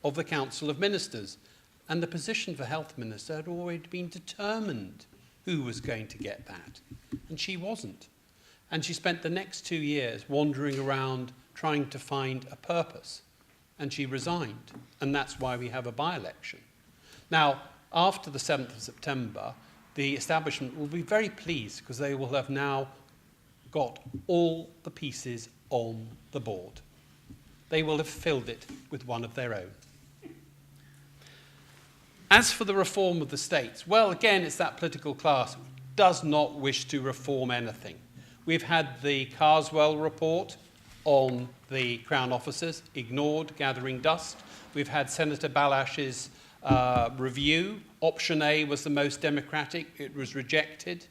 of the Council of Ministers. And the position for health minister had already been determined who was going to get that. And she wasn't. And she spent the next 2 years wandering around trying to find a purpose. And she resigned. And that's why we have a by-election. Now, after the 7th of September, the establishment will be very pleased because they will have now got all the pieces on the board. They will have filled it with one of their own. As for the reform of the states, well, again, it's that political class who does not wish to reform anything. We've had the Carswell report on the Crown officers, ignored, gathering dust. We've had Senator Balash's review. Option A was the most democratic. It was rejected.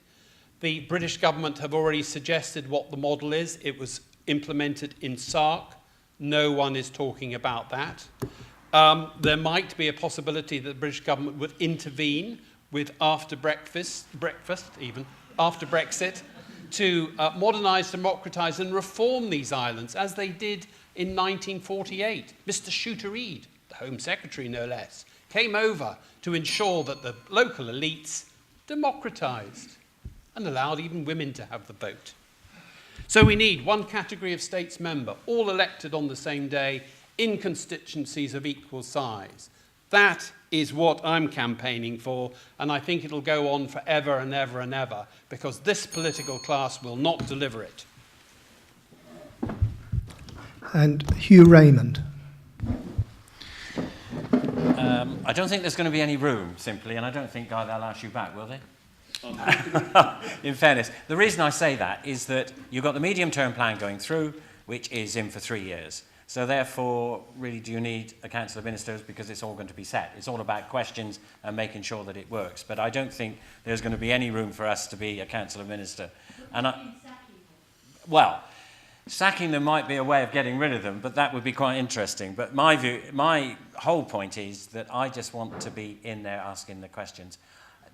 The British government have already suggested what the model is. It was implemented in SARC. No one is talking about that. There might be a possibility that the British government would intervene with after Brexit, to modernise, democratise and reform these islands, as they did in 1948. Mr. Shooter Reed, the Home Secretary no less, came over to ensure that the local elites democratised and allowed even women to have the vote. So we need one category of states member, all elected on the same day, in constituencies of equal size. That is what I'm campaigning for, and I think it'll go on forever and ever and ever, because this political class will not deliver it. And Hugh Raymond. I don't think there's going to be any room, simply, and I don't think they'll ask you back, will they? In fairness. The reason I say that is that you've got the medium-term plan going through, which is in for 3 years. So therefore, really, do you need a Council of Ministers? Because it's all going to be set. It's all about questions and making sure that it works. But I don't think there's going to be any room for us to be a Council of Minister. And well, sacking them might be a way of getting rid of them, but that would be quite interesting. But my whole point is that I just want to be in there asking the questions.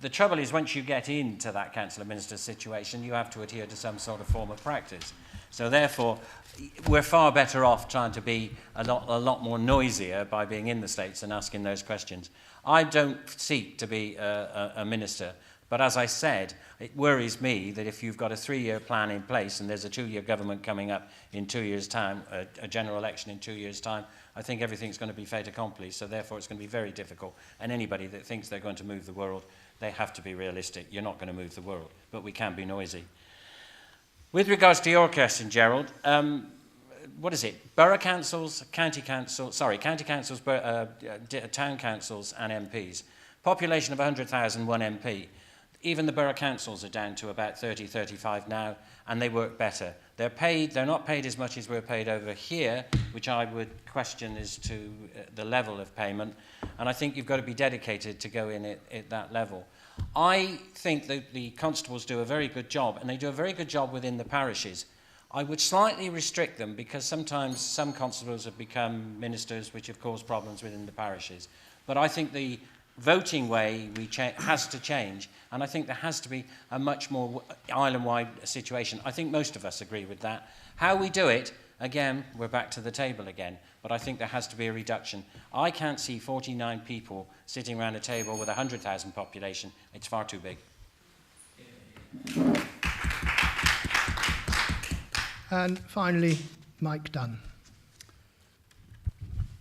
the trouble is, once you get into that council of ministers situation, you have to adhere to some sort of form of practice. So therefore, we're far better off trying to be a lot more noisier by being in the States and asking those questions. I don't seek to be a minister, but as I said, it worries me that if you've got a 3-year plan in place and there's a 2-year government coming up in 2 years' time, a general election in 2 years' time, I think everything's going to be fait accompli, so therefore it's going to be very difficult. And anybody that thinks they're going to move the world, they have to be realistic. You're not going to move the world, but we can be noisy. With regards to your question, Gerald, what is it? Borough councils, county councils, town councils and MPs. Population of 100,000, 1 MP. Even the borough councils are down to about 30, 35 now, and they work better. They're not paid as much as we're paid over here, which I would question as to the level of payment, and I think you've got to be dedicated to go in at that level. I think that the constables do a very good job, and they do a very good job within the parishes. I would slightly restrict them because sometimes some constables have become ministers, which have caused problems within the parishes. But I think the voting way has to change, and I think there has to be a much more island-wide situation. I think most of us agree with that. How we do it, again, we're back to the table again, but I think there has to be a reduction. I can't see 49 people sitting around a table with 100,000 population. It's far too big. And finally, Mike Dunn.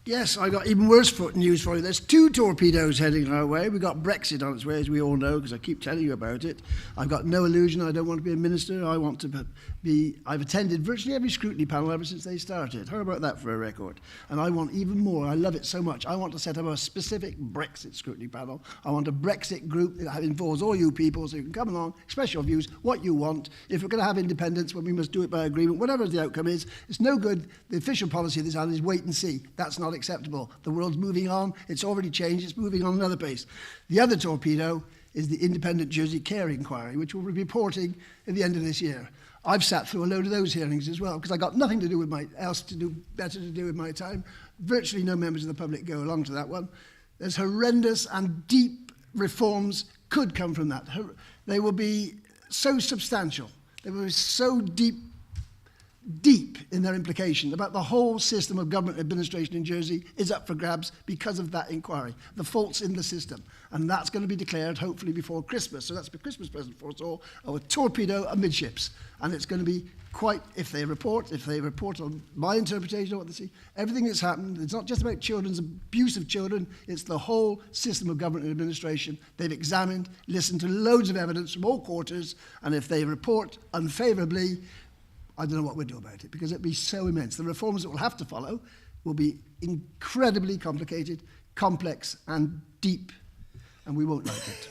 Yes, I got even worse news for you. There's 2 torpedoes heading our way. We've got Brexit on its way, as we all know, because I keep telling you about it. I've got no illusion I don't want to be a minister. I want to be... I've attended virtually every scrutiny panel ever since they started. How about that for a record? And I want even more. I love it so much. I want to set up a specific Brexit scrutiny panel. I want a Brexit group that involves all you people, so you can come along, express your views, what you want. If we're going to have independence, well, we must do it by agreement. Whatever the outcome is, it's no good. The official policy of this island is wait and see. That's not acceptable. The world's moving on. It's already changed. It's moving on another pace. The other torpedo is the independent Jersey Care Inquiry, which will be reporting at the end of this year. I've sat through a load of those hearings as well, because I got nothing to do with better to do with my time. Virtually no members of the public go along to that one. There's horrendous and deep reforms could come from that. They will be so substantial. They will be so deep in their implication about the whole system of government administration in Jersey is up for grabs because of that inquiry, the faults in the system. And that's going to be declared hopefully before Christmas. So that's the Christmas present for us all, of a torpedo amidships. And it's going to be quite, if they report on my interpretation of what they see, everything that's happened, it's not just about children's abuse of children, it's the whole system of government and administration. They've examined, listened to loads of evidence from all quarters, and if they report unfavourably, I don't know what we'll do about it, because it'll be so immense. The reforms that we'll have to follow will be incredibly complicated, complex, and deep, and we won't like it.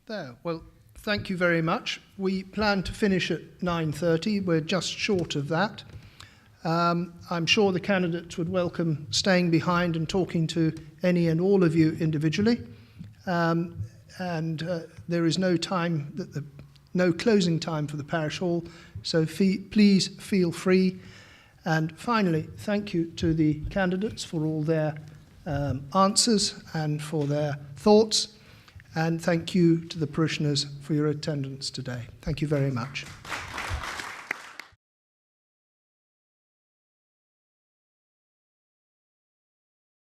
There. Well, thank you very much. We plan to finish at 9:30. We're just short of that. I'm sure the candidates would welcome staying behind and talking to any and all of you individually. There is no closing time for the parish hall, so please feel free. And finally, thank you to the candidates for all their answers and for their thoughts, and thank you to the parishioners for your attendance today. Thank you very much.